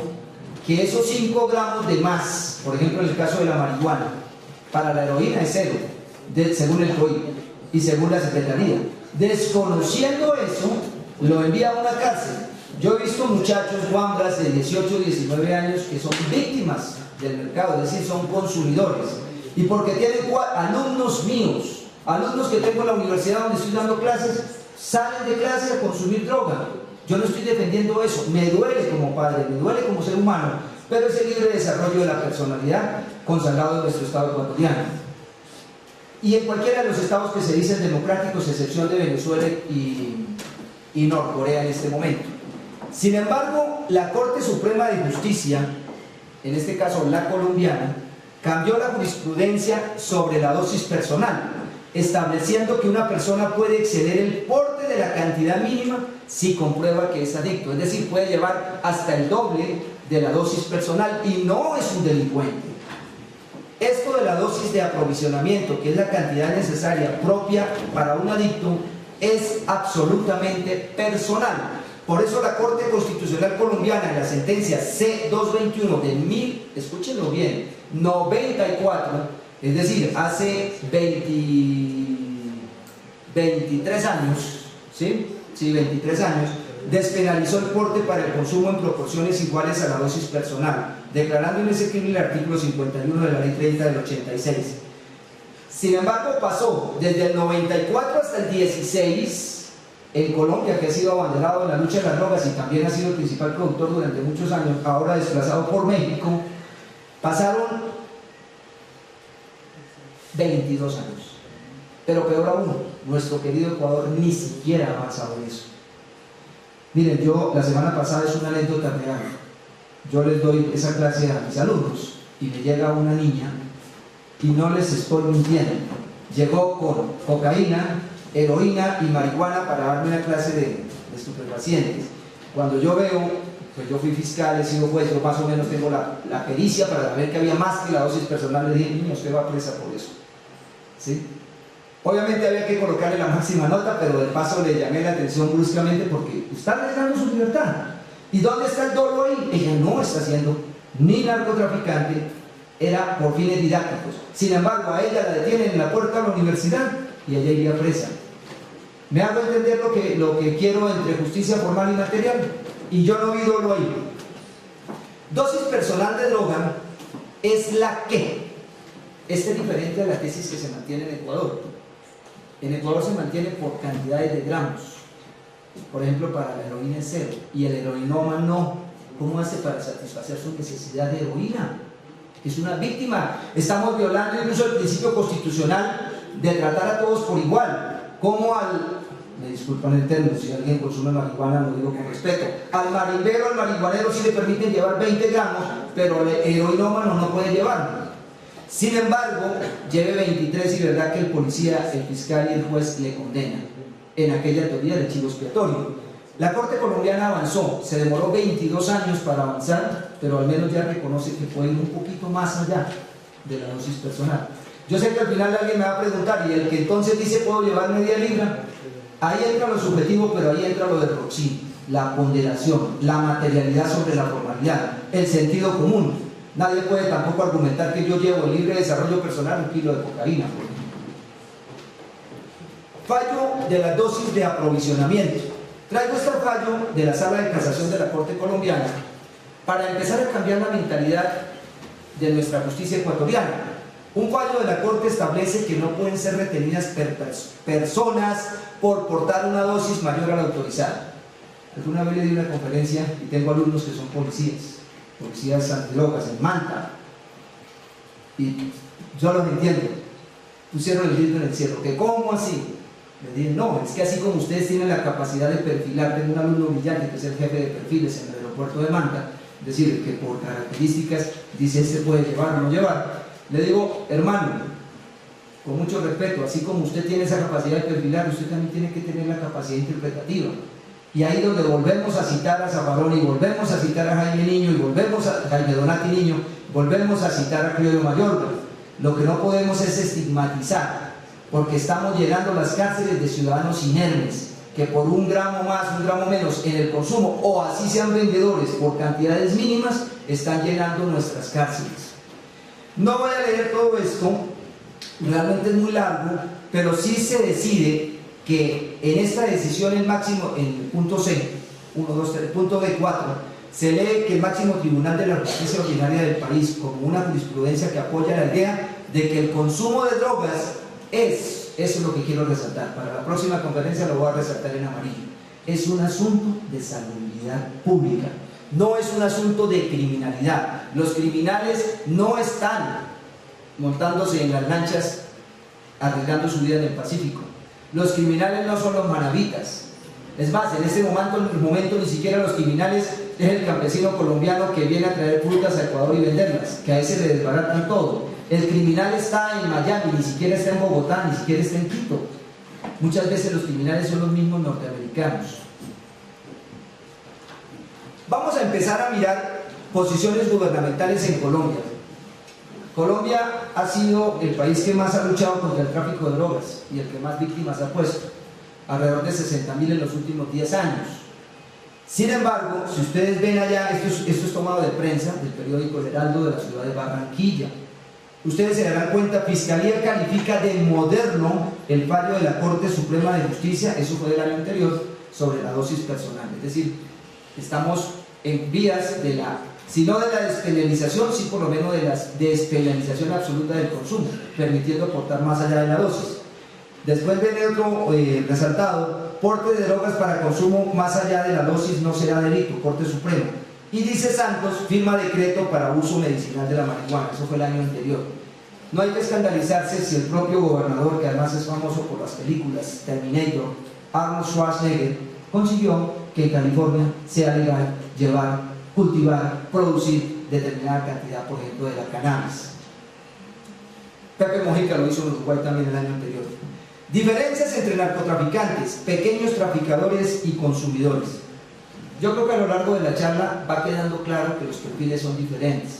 Speaker 1: que esos 5 gramos de más, por ejemplo en el caso de la marihuana, para la heroína es 0, según el COI y según la Secretaría. Desconociendo eso, lo envía a una cárcel. Yo he visto muchachos guambras de 18 o 19 años que son víctimas del mercado, es decir, son consumidores. Y porque tienen alumnos míos, alumnos que tengo en la universidad donde estoy dando clases, salen de clase a consumir droga. Yo no estoy defendiendo eso, me duele como padre, me duele como ser humano, pero es el libre desarrollo de la personalidad consagrado en nuestro Estado ecuatoriano. Y en cualquiera de los estados que se dicen democráticos, excepción de Venezuela y Norcorea en este momento. Sin embargo, la Corte Suprema de Justicia, en este caso la colombiana, cambió la jurisprudencia sobre la dosis personal, estableciendo que una persona puede exceder el porte de la cantidad mínima si comprueba que es adicto, es decir, puede llevar hasta el doble de la dosis personal y no es un delincuente. Esto de la dosis de aprovisionamiento, que es la cantidad necesaria propia para un adicto, es absolutamente personal. Por eso la Corte Constitucional Colombiana, en la sentencia C-221 de escúchenlo bien, 94, es decir, hace 23 años, ¿sí? Sí, 23 años, despenalizó el porte para el consumo en proporciones iguales a la dosis personal, declarando inexequible el artículo 51 de la Ley 30 del 86. Sin embargo, pasó desde el 94 hasta el 16, en Colombia, que ha sido abanderado en la lucha de las drogas y también ha sido el principal productor durante muchos años, ahora desplazado por México, pasaron 22 años. Pero peor aún, nuestro querido Ecuador ni siquiera ha avanzado en eso. Miren, yo la semana pasada, es una anécdota real, yo les doy esa clase a mis alumnos y me llega una niña, y no les estoy mintiendo, llegó con cocaína, heroína y marihuana para darme una clase de estupefacientes. Cuando yo veo, pues yo fui fiscal, he sido juez, yo más o menos tengo la pericia para ver que había más que la dosis personal, le dije, niño, usted va presa por eso, ¿sí? Obviamente había que colocarle la máxima nota, pero de paso le llamé la atención bruscamente porque está arriesgando su libertad. ¿Y dónde está el dolo ahí? Ella no está siendo ni narcotraficante, era por fines didácticos. Sin embargo, a ella la detienen en la puerta de la universidad y ella iría presa. Me hago entender lo que quiero entre justicia formal y material, y yo no vi dolo ahí. Dosis personal de droga es la que es diferente a la tesis que se mantiene en Ecuador. En Ecuador se mantiene por cantidades de gramos. Por ejemplo, para la heroína es 0 y el heroinómano, ¿cómo hace para satisfacer su necesidad de heroína? Es una víctima. Estamos violando incluso el principio constitucional de tratar a todos por igual. Como me disculpan el término, si alguien consume marihuana lo digo con respeto, al marimbero, al marihuanero sí le permiten llevar 20 gramos, pero el heroinómano no puede llevarlo. Sin embargo, lleve 23 y verdad que el policía, el fiscal y el juez le condenan en aquella teoría del chivo expiatorio. La Corte colombiana avanzó, se demoró 22 años para avanzar, pero al menos ya reconoce que puede ir un poquito más allá de la dosis personal. Yo sé que al final alguien me va a preguntar, y el que entonces dice puedo llevar media libra, ahí entra lo subjetivo, pero ahí entra lo del Roxy, la ponderación, la materialidad sobre la formalidad, el sentido común. Nadie puede tampoco argumentar que yo llevo el libre desarrollo personal 1 kilo de cocaína. Fallo de la dosis de aprovisionamiento. Traigo este fallo de la Sala de Casación de la Corte Colombiana para empezar a cambiar la mentalidad de nuestra justicia ecuatoriana. Un fallo de la Corte establece que no pueden ser retenidas personas por portar una dosis mayor a la autorizada. Alguna vez le di una conferencia y tengo alumnos que son policías antidrogas en Manta, y yo los entiendo. Pusieron el grito en el cielo, que ¿cómo así? Le dije, no, es que así como ustedes tienen la capacidad de perfilar, tengo un alumno brillante que es el jefe de perfiles en el aeropuerto de Manta, es decir, que por características dice este puede llevar o no llevar. Le digo, hermano, con mucho respeto, así como usted tiene esa capacidad de perfilar, usted también tiene que tener la capacidad interpretativa. Y ahí donde volvemos a citar a Zaffaroni, y volvemos a citar a Jaime Niño, y volvemos a Jaime Donati Niño, volvemos a citar a Criollo Mayorga. Lo que no podemos es estigmatizar, porque estamos llenando las cárceles de ciudadanos inermes, que por un gramo más, un gramo menos en el consumo, o así sean vendedores por cantidades mínimas, están llenando nuestras cárceles. No voy a leer todo esto, realmente es muy largo, pero sí se decide que en esta decisión el máximo, en el punto C, 1, 2, 3, punto B4, se lee que el máximo tribunal de la justicia ordinaria del país, como una jurisprudencia que apoya la idea de que el consumo de drogas eso es lo que quiero resaltar, para la próxima conferencia lo voy a resaltar en amarillo, es un asunto de salubridad pública, no es un asunto de criminalidad. Los criminales no están montándose en las lanchas arriesgando su vida en el Pacífico. Los criminales no son los manavitas. Es más, en este momento ni siquiera los criminales es el campesino colombiano que viene a traer frutas a Ecuador y venderlas, que a ese le desbaratan todo. El criminal está en Miami, ni siquiera está en Bogotá, ni siquiera está en Quito. Muchas veces los criminales son los mismos norteamericanos. Vamos a empezar a mirar posiciones gubernamentales en Colombia. Colombia ha sido el país que más ha luchado contra el tráfico de drogas y el que más víctimas ha puesto, alrededor de 60.000 en los últimos 10 años. Sin embargo, si ustedes ven allá, esto es tomado de prensa del periódico El Heraldo de la ciudad de Barranquilla, ustedes se darán cuenta, Fiscalía califica de moderno el fallo de la Corte Suprema de Justicia, eso fue del año anterior, sobre la dosis personal. Es decir, estamos en vías de la, si no de la despenalización, sí por lo menos de la despenalización absoluta del consumo, permitiendo portar más allá de la dosis. Después viene otro resaltado, porte de drogas para consumo más allá de la dosis no será delito, Corte Suprema. Y dice Santos, firma decreto para uso medicinal de la marihuana, eso fue el año anterior. No hay que escandalizarse si el propio gobernador, que además es famoso por las películas Terminator, Arnold Schwarzenegger, consiguió que en California sea legal llevar, cultivar, producir determinada cantidad, por ejemplo, de la cannabis. Pepe Mojica lo hizo en Uruguay también el año anterior. Diferencias entre narcotraficantes, pequeños traficadores y consumidores. Yo creo que a lo largo de la charla va quedando claro que los perfiles son diferentes.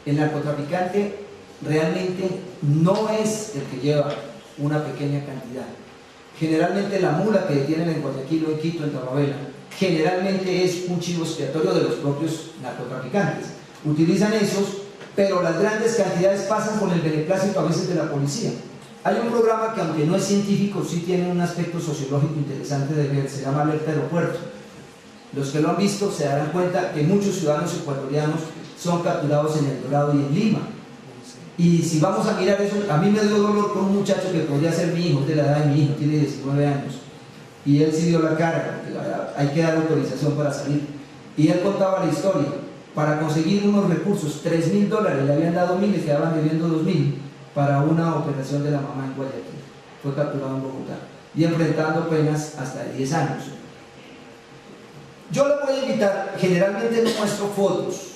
Speaker 1: El narcotraficante realmente no es el que lleva una pequeña cantidad. Generalmente la mula que detienen en Guayaquil o en Quito, en Tababela, generalmente es un chivo expiatorio de los propios narcotraficantes. Utilizan esos, pero las grandes cantidades pasan con el beneplácito a veces de la policía. Hay un programa que, aunque no es científico, sí tiene un aspecto sociológico interesante de ver, se llama Alerta Aeropuerto. Los que lo han visto se darán cuenta que muchos ciudadanos ecuatorianos son capturados en El Dorado y en Lima. Y si vamos a mirar eso, a mí me dio dolor con un muchacho que podría ser mi hijo, de la edad de mi hijo, tiene 19 años. Y él sí dio la cara, hay que dar autorización para salir. Y él contaba la historia. Para conseguir unos recursos, $3.000, le habían dado 1.000 y quedaban debiendo 2.000 para una operación de la mamá en Guayaquil. Fue capturado en Bogotá y enfrentando penas hasta de 10 años. Yo le voy a invitar, generalmente no muestro fotos,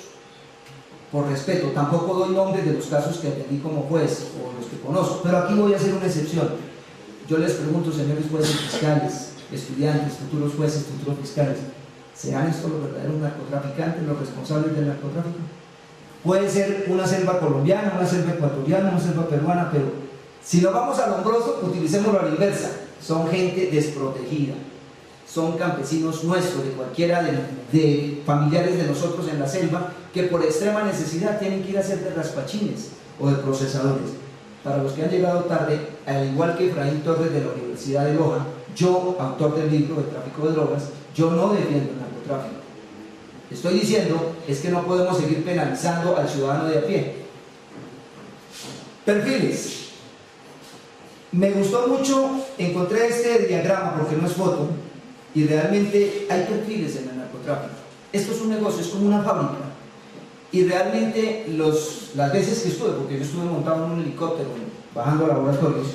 Speaker 1: por respeto, tampoco doy nombres de los casos que atendí como juez o los que conozco, pero aquí voy a hacer una excepción. Yo les pregunto, señores jueces fiscales, estudiantes, futuros jueces, futuros fiscales, ¿serán estos los verdaderos narcotraficantes, los responsables del narcotráfico? Puede ser una selva colombiana, una selva ecuatoriana, una selva peruana, pero si nos vamos al hombroso, utilicémoslo a la inversa. Son gente desprotegida, son campesinos nuestros, de cualquiera de familiares de nosotros en la selva, que por extrema necesidad tienen que ir a hacer de raspachines o de procesadores. Para los que han llegado tarde, al igual que Efraín Torres de la Universidad de Loja, yo, autor del libro de tráfico de drogas, yo no defiendo el narcotráfico. Estoy diciendo es que no podemos seguir penalizando al ciudadano de a pie. Perfiles. Me gustó mucho, encontré este diagrama porque no es foto, y realmente hay perfiles en el narcotráfico. Esto es un negocio, es como una fábrica. Y realmente las veces que estuve, porque yo estuve montado en un helicóptero bajando a laboratorios,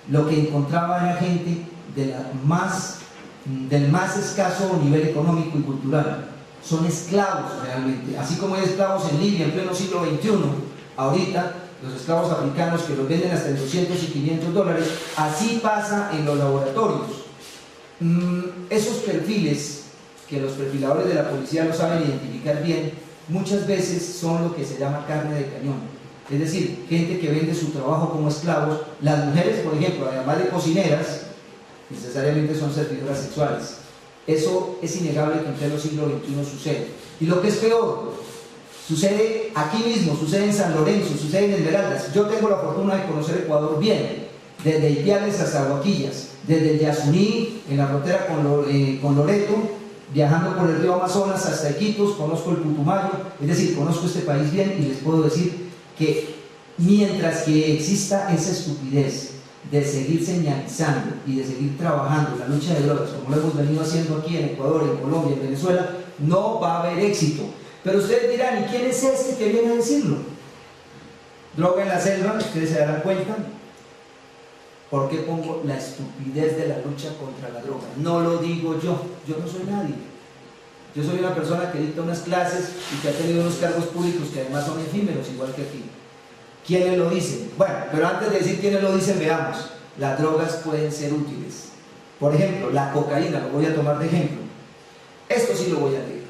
Speaker 1: lo que encontraba era gente del más escaso nivel económico y cultural. Son esclavos realmente, así como hay esclavos en Libia en pleno siglo XXI, ahorita los esclavos africanos que los venden hasta en 200 y 500 dólares, así pasa en los laboratorios. Esos perfiles que los perfiladores de la policía lo saben identificar bien, muchas veces son lo que se llama carne de cañón, es decir, gente que vende su trabajo como esclavos. Las mujeres, por ejemplo, además de cocineras, necesariamente son servidoras sexuales. Eso es innegable que en pleno siglo XXI sucede. Y lo que es peor, sucede aquí mismo, sucede en San Lorenzo, sucede en Esmeraldas. Yo tengo la fortuna de conocer Ecuador bien, desde Ipiales hasta Guaquillas, desde el Yasuní, en la frontera con Loreto, viajando por el río Amazonas hasta Iquitos, conozco el Putumayo, es decir, conozco este país bien y les puedo decir que mientras que exista esa estupidez de seguir señalizando y de seguir trabajando la lucha de drogas, como lo hemos venido haciendo aquí en Ecuador, en Colombia, en Venezuela, no va a haber éxito. Pero ustedes dirán, ¿y quién es este que viene a decirlo? Droga en la selva, ustedes se darán cuenta. ¿Por qué pongo la estupidez de la lucha contra la droga? No lo digo yo no soy nadie. Yo soy una persona que dicta unas clases y que ha tenido unos cargos públicos que además son efímeros, igual que aquí. ¿Quiénes lo dicen? Bueno, pero antes de decir quiénes lo dicen, veamos. Las drogas pueden ser útiles. Por ejemplo, la cocaína, lo voy a tomar de ejemplo. Esto sí lo voy a leer.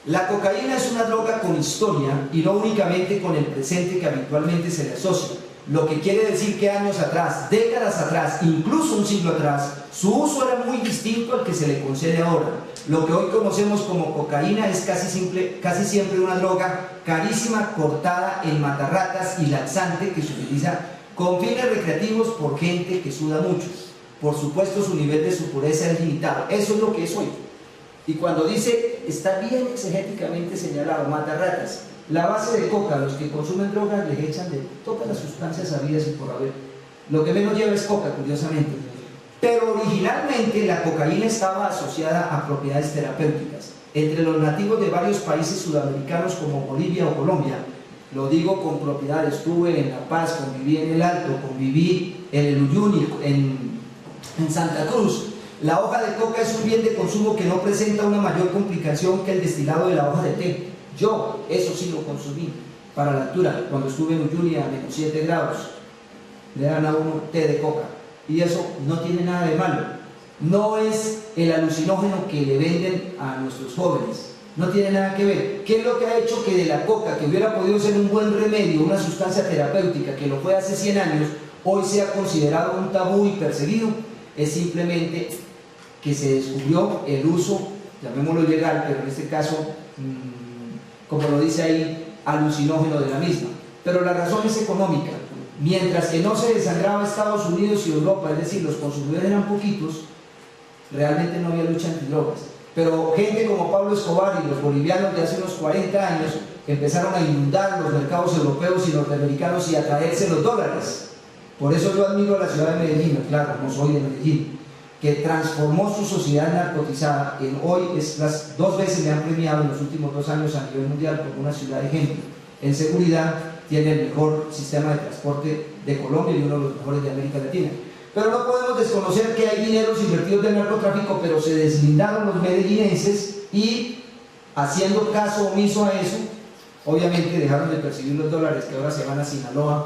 Speaker 1: La cocaína es una droga con historia y no únicamente con el presente que habitualmente se le asocia. Lo que quiere decir que años atrás, décadas atrás, incluso un siglo atrás, su uso era muy distinto al que se le concede ahora. Lo que hoy conocemos como cocaína es casi siempre una droga carísima, cortada en matarratas y laxante que se utiliza con fines recreativos por gente que suda mucho. Por supuesto, su nivel de su pureza es limitado. Eso es lo que es hoy. Y cuando dice, está bien exegéticamente señalado, matarratas, la base de coca, los que consumen drogas les echan de todas las sustancias habidas y por haber. Lo que menos lleva es coca, curiosamente. Pero originalmente la cocaína estaba asociada a propiedades terapéuticas. Entre los nativos de varios países sudamericanos como Bolivia o Colombia, lo digo con propiedad, estuve en La Paz, conviví en El Alto, conviví en el Uyuni, en Santa Cruz. La hoja de coca es un bien de consumo que no presenta una mayor complicación que el destilado de la hoja de té. Yo, eso sí lo consumí para la altura, cuando estuve en Uyuni a menos 7 grados, le dan a uno té de coca, y eso no tiene nada de malo. No es el alucinógeno que le venden a nuestros jóvenes, no tiene nada que ver. ¿Qué es lo que ha hecho que de la coca, que hubiera podido ser un buen remedio, una sustancia terapéutica, que lo fue hace 100 años, hoy sea considerado un tabú y perseguido? Es simplemente que se descubrió el uso, llamémoslo legal, pero en este caso, como lo dice ahí, alucinógeno de la misma. Pero la razón es económica. Mientras que no se desangraba Estados Unidos y Europa, es decir, los consumidores eran poquitos, realmente no había lucha antidrogas. Pero gente como Pablo Escobar y los bolivianos de hace unos 40 años empezaron a inundar los mercados europeos y norteamericanos y a traerse los dólares. Por eso yo admiro a la ciudad de Medellín, claro, no soy de Medellín, que transformó su sociedad narcotizada. Hoy las 2 veces le han premiado en los últimos 2 años a nivel mundial como una ciudad ejemplo. En seguridad tiene el mejor sistema de transporte de Colombia y uno de los mejores de América Latina. Pero no podemos desconocer que hay dineros invertidos del narcotráfico, pero se deslindaron los medellinenses y, haciendo caso omiso a eso, obviamente dejaron de percibir los dólares que ahora se van a Sinaloa,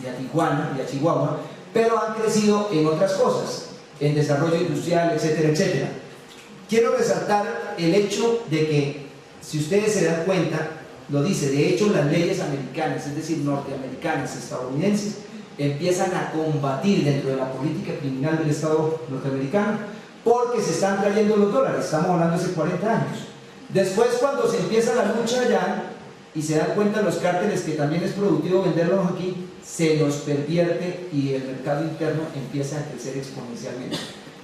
Speaker 1: y a Tijuana y a Chihuahua, pero han crecido en otras cosas, en desarrollo industrial, etcétera, etcétera. Quiero resaltar el hecho de que, si ustedes se dan cuenta, lo dice, de hecho las leyes americanas, es decir, norteamericanas, estadounidenses, empiezan a combatir dentro de la política criminal del Estado norteamericano, porque se están trayendo los dólares, estamos hablando de hace 40 años. Después, cuando se empieza la lucha allá, y se dan cuenta los cárteles que también es productivo venderlos aquí, se los pervierte y el mercado interno empieza a crecer exponencialmente.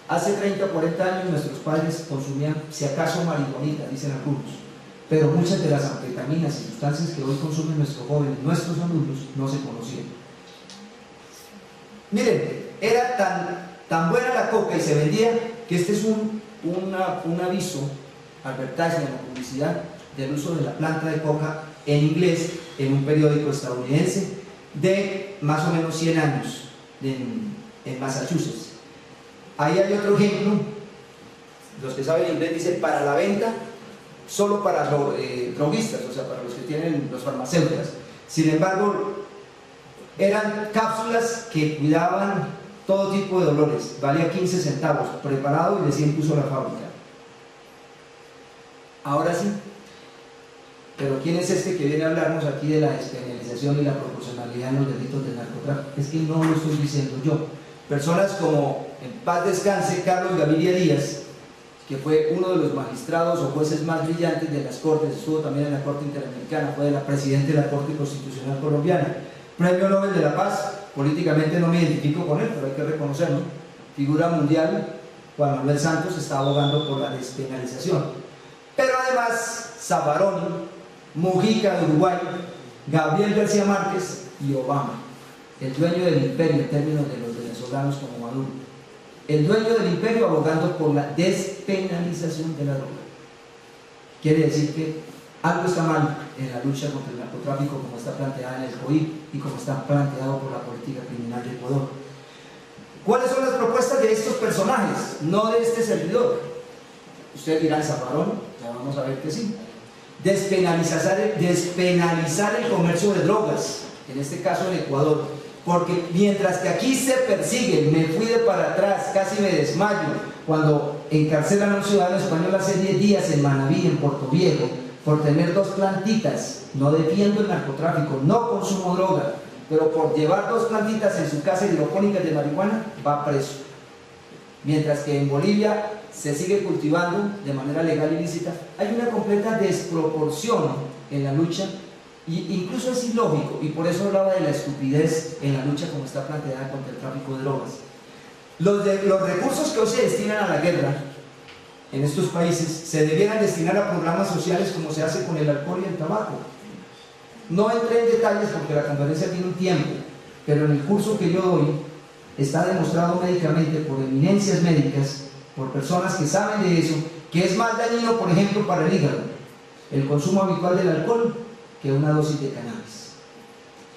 Speaker 1: Hace 30 o 40 años nuestros padres consumían, si acaso, marihuanita, dicen algunos, pero muchas de las anfetaminas y sustancias que hoy consumen nuestros jóvenes, nuestros alumnos, no se conocían. Miren, era tan buena la coca y se vendía que este es un aviso, advertisement, una publicidad del uso de la planta de coca en inglés en un periódico estadounidense de más o menos 100 años en Massachusetts. Ahí hay otro ejemplo, los que saben inglés dicen para la venta, solo para droguistas, o sea, para los que tienen los farmacéuticos. Sin embargo, eran cápsulas que cuidaban todo tipo de dolores, valía 15 centavos, preparado y recién puso la fábrica. Ahora sí, pero ¿quién es este que viene a hablarnos aquí de la despenalización y la proporcionalidad en los delitos de narcotráfico? Es que no lo estoy diciendo yo. Personas como, en paz descanse, Carlos Gaviria Díaz, que fue uno de los magistrados o jueces más brillantes de las Cortes, estuvo también en la Corte Interamericana, fue la presidente de la Corte Constitucional Colombiana, Premio Nobel de la Paz. Políticamente no me identifico con él, pero hay que reconocerlo. Figura mundial, Juan Manuel Santos está abogando por la despenalización. Pero además, Zaffaroni, Mujica de Uruguay, Gabriel García Márquez y Obama, el dueño del imperio en términos de los venezolanos como Maduro, el dueño del imperio abogando por la despenalización de la droga. Quiere decir que algo está mal en la lucha contra el narcotráfico como está planteada en el COI y como está planteado por la política criminal de Ecuador. ¿Cuáles son las propuestas de estos personajes? No de este servidor. Ustedes dirán Zaffaroni, ya vamos a ver que sí. Despenalizar el comercio de drogas, en este caso en Ecuador, porque mientras que aquí se persiguen, me fui de para atrás, casi me desmayo, cuando encarcelan a un ciudadano español hace 10 días en Manabí, en Puerto Viejo, por tener 2 plantitas. No defiendo el narcotráfico, no consumo droga, pero por llevar 2 plantitas en su casa hidropónicas de marihuana, va preso. Mientras que en Bolivia se sigue cultivando de manera legal y lícita. Hay una completa desproporción en la lucha, e incluso es ilógico, y por eso hablaba de la estupidez en la lucha como está planteada contra el tráfico de drogas. Los recursos que hoy se destinan a la guerra en estos países se debieran destinar a programas sociales como se hace con el alcohol y el tabaco. No entré en detalles porque la conferencia tiene un tiempo, pero en el curso que yo doy está demostrado médicamente por eminencias médicas, por personas que saben de eso, que es más dañino, por ejemplo, para el hígado, el consumo habitual del alcohol que una dosis de cannabis.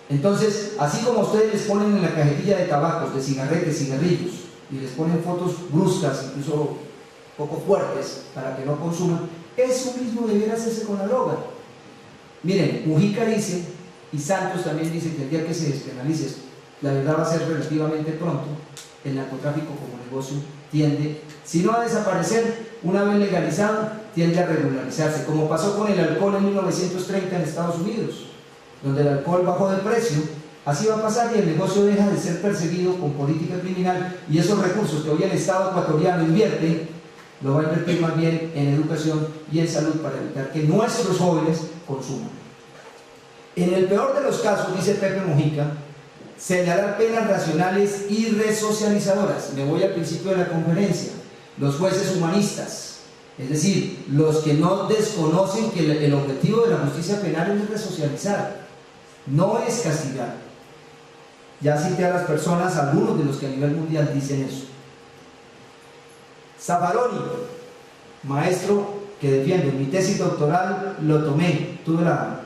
Speaker 1: Entonces, así como ustedes les ponen en la cajetilla de tabacos, de cigarretes, cigarrillos, y les ponen fotos bruscas, incluso poco fuertes, para que no consuman, eso mismo debiera hacerse con la droga. Miren, Mujica dice, y Santos también dice, que el día que se despenalice, la verdad va a ser relativamente pronto, el narcotráfico como negocio tiende, si no a desaparecer, una vez legalizado, tiende a regularizarse, como pasó con el alcohol en 1930 en Estados Unidos, donde el alcohol bajó de precio. Así va a pasar y el negocio deja de ser perseguido con política criminal, y esos recursos que hoy el Estado ecuatoriano invierte, lo va a invertir más bien en educación y en salud para evitar que nuestros jóvenes consuman. En el peor de los casos, dice Pepe Mujica, señalar penas racionales y resocializadoras. Me voy al principio de la conferencia. Los jueces humanistas, es decir, los que no desconocen que el objetivo de la justicia penal es resocializar, no es castigar. Ya cité a las personas, algunos de los que a nivel mundial dicen eso. Zaffaroni, maestro que defiendo, en mi tesis doctoral lo tomé, tuve la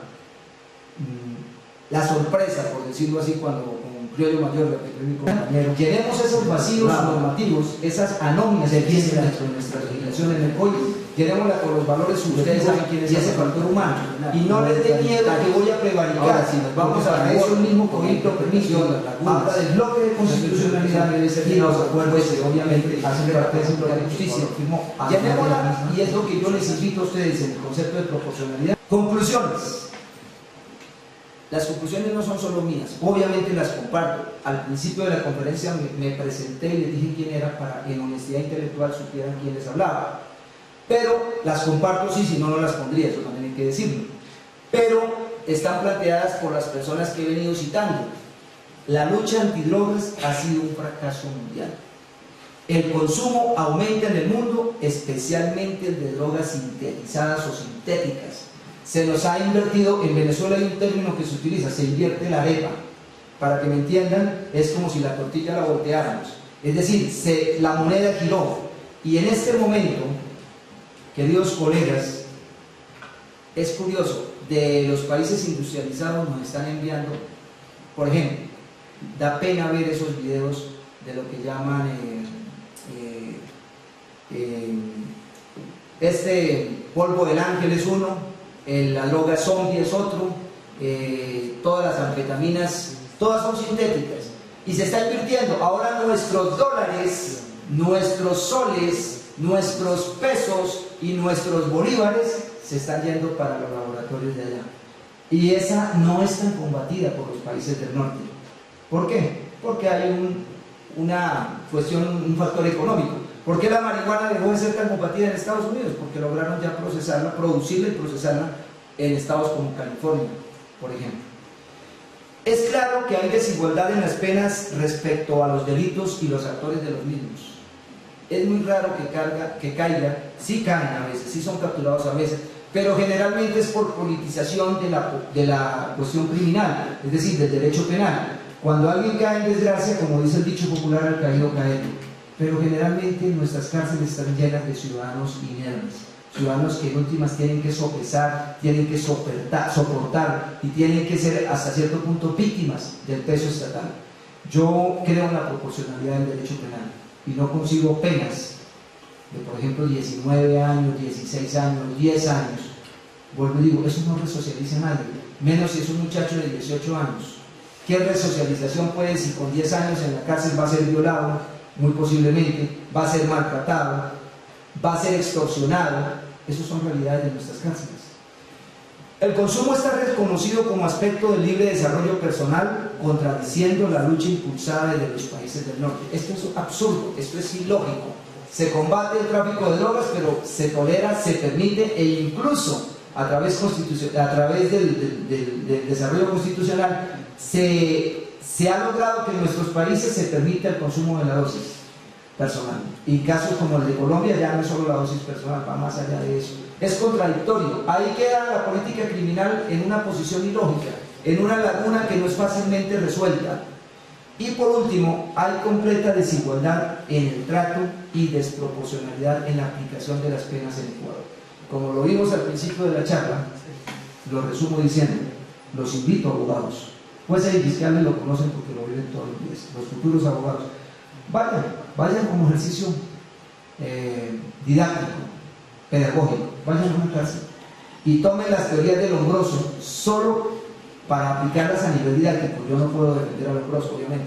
Speaker 1: sorpresa, por decirlo así, cuando con Criollo Mayor, mi compañero, queremos esos vacíos normativos, esas anóminas que existen dentro de nuestra legislación en el código, queremos con los valores, ustedes saben quién es ese factor humano, y no les dé miedo que voy a prevaricar, si nos vamos a eso mismo código permisión, habla del bloque de constitucionalidad y los acuerdos que obviamente hacen parte de la justicia, llamémosla, y es lo que yo les invito a ustedes en el concepto de proporcionalidad. Conclusiones. Las conclusiones no son solo mías, obviamente las comparto. Al principio de la conferencia me presenté y les dije quién era para que en honestidad intelectual supieran quién les hablaba. Pero las comparto, sí, si no, no las pondría, eso también hay que decirlo. Pero están planteadas por las personas que he venido citando. La lucha antidrogas ha sido un fracaso mundial. El consumo aumenta en el mundo, especialmente el de drogas sintetizadas o sintéticas. Se nos ha invertido, en Venezuela hay un término que se utiliza, se invierte la arepa. Para que me entiendan, es como si la tortilla la volteáramos. Es decir, la moneda giró. Y en este momento, queridos colegas, es curioso, de los países industrializados nos están enviando, por ejemplo, da pena ver esos videos de lo que llaman polvo del ángel es uno, la droga zombie es otro, todas las anfetaminas, todas son sintéticas y se está invirtiendo. Ahora nuestros dólares, nuestros soles, nuestros pesos y nuestros bolívares se están yendo para los laboratorios de allá, y esa no es tan combatida por los países del norte. ¿Por qué? Porque hay una cuestión, un factor económico. ¿Por qué la marihuana dejó de ser tan combatida en Estados Unidos? Porque lograron ya procesarla, producirla y procesarla en estados como California, por ejemplo. Es claro que hay desigualdad en las penas respecto a los delitos y los actores de los mismos. Es muy raro que caiga, sí caen a veces, sí son capturados a veces, pero generalmente es por politización de la cuestión criminal, es decir, del derecho penal. Cuando alguien cae en desgracia, como dice el dicho popular, al caído caer. Pero generalmente nuestras cárceles están llenas de ciudadanos inermes, ciudadanos que en últimas tienen que sopesar, tienen que soportar y tienen que ser hasta cierto punto víctimas del peso estatal. Yo creo en la proporcionalidad del derecho penal y no consigo penas de, por ejemplo, 19 años, 16 años, 10 años. Vuelvo y digo, eso no resocializa a nadie, menos si es un muchacho de 18 años. ¿Qué resocialización puede si con 10 años en la cárcel va a ser violado? Muy posiblemente, va a ser maltratado, va a ser extorsionado. Esas son realidades de nuestras cárceles. El consumo está reconocido como aspecto del libre desarrollo personal, contradiciendo la lucha impulsada desde los países del norte. Esto es absurdo, esto es ilógico. Se combate el tráfico de drogas, pero se tolera, se permite e incluso a través del desarrollo constitucional se ha logrado que en nuestros países se permita el consumo de la dosis personal. Y casos como el de Colombia ya no es solo la dosis personal, va más allá de eso. Es contradictorio. Ahí queda la política criminal en una posición ilógica, en una laguna que no es fácilmente resuelta. Y por último, hay completa desigualdad en el trato y desproporcionalidad en la aplicación de las penas en Ecuador. Como lo vimos al principio de la charla, lo resumo diciendo, los invito, abogados, jueces y fiscales lo conocen porque lo viven todos los días, los futuros abogados, vayan como ejercicio didáctico, pedagógico, vayan a una cárcel y tomen las teorías de Lombroso solo para aplicarlas a nivel didáctico. Yo no puedo defender a Lombroso, obviamente,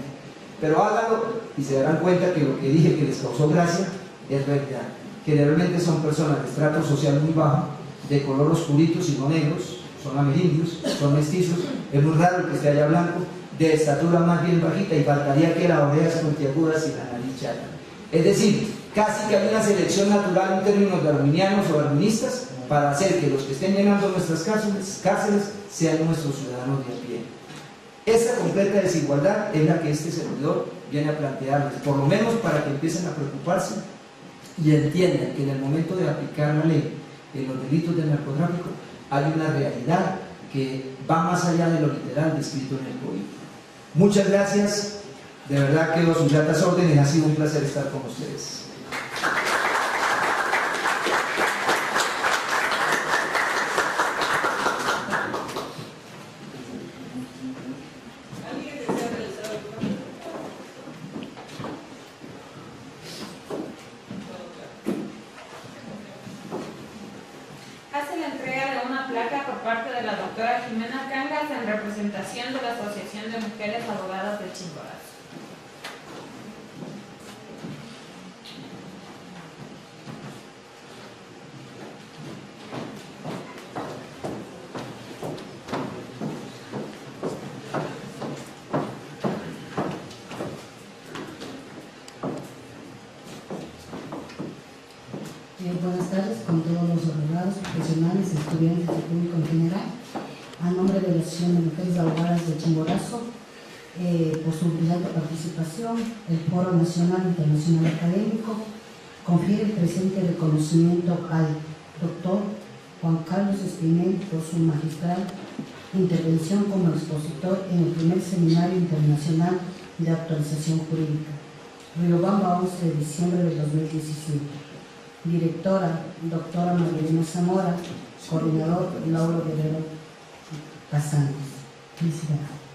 Speaker 1: pero háganlo y se darán cuenta que lo que dije que les causó gracia es realidad. Generalmente son personas de estrato social muy bajo, de color oscurito, si no negros, son amerindios, son mestizos, es muy raro que esté allá blanco, de estatura más bien bajita, y faltaría que las orejas puntiagudas y la nariz chata. Es decir, casi que hay una selección natural en términos darwinianos o darwinistas para hacer que los que estén llenando nuestras cárceles sean nuestros ciudadanos de a pie. Esa completa desigualdad es la que este servidor viene a plantearles, por lo menos para que empiecen a preocuparse y entiendan que en el momento de aplicar la ley en los delitos del narcotráfico hay una realidad que va más allá de lo literal descrito en el código. Muchas gracias, de verdad quedo a sus gratas órdenes, ha sido un placer estar con ustedes.
Speaker 2: En representación de la Asociación de Mujeres Abogadas de Chimborazo.
Speaker 3: Buenas tardes con todos los abogados, profesionales, estudiantes y público en general. A nombre de la Asociación de Mujeres Abogadas de Chimborazo, por su brillante participación, el Foro Nacional e Internacional Académico confiere el presente reconocimiento al Dr. Juan Carlos Espinel por su magistral intervención como expositor en el primer Seminario Internacional de Actualización Jurídica, Riobamba, 11 de diciembre de 2017. Directora, doctora Marilena Zamora. Coordinador, Lauro Guerrero Casanes. Felicidades.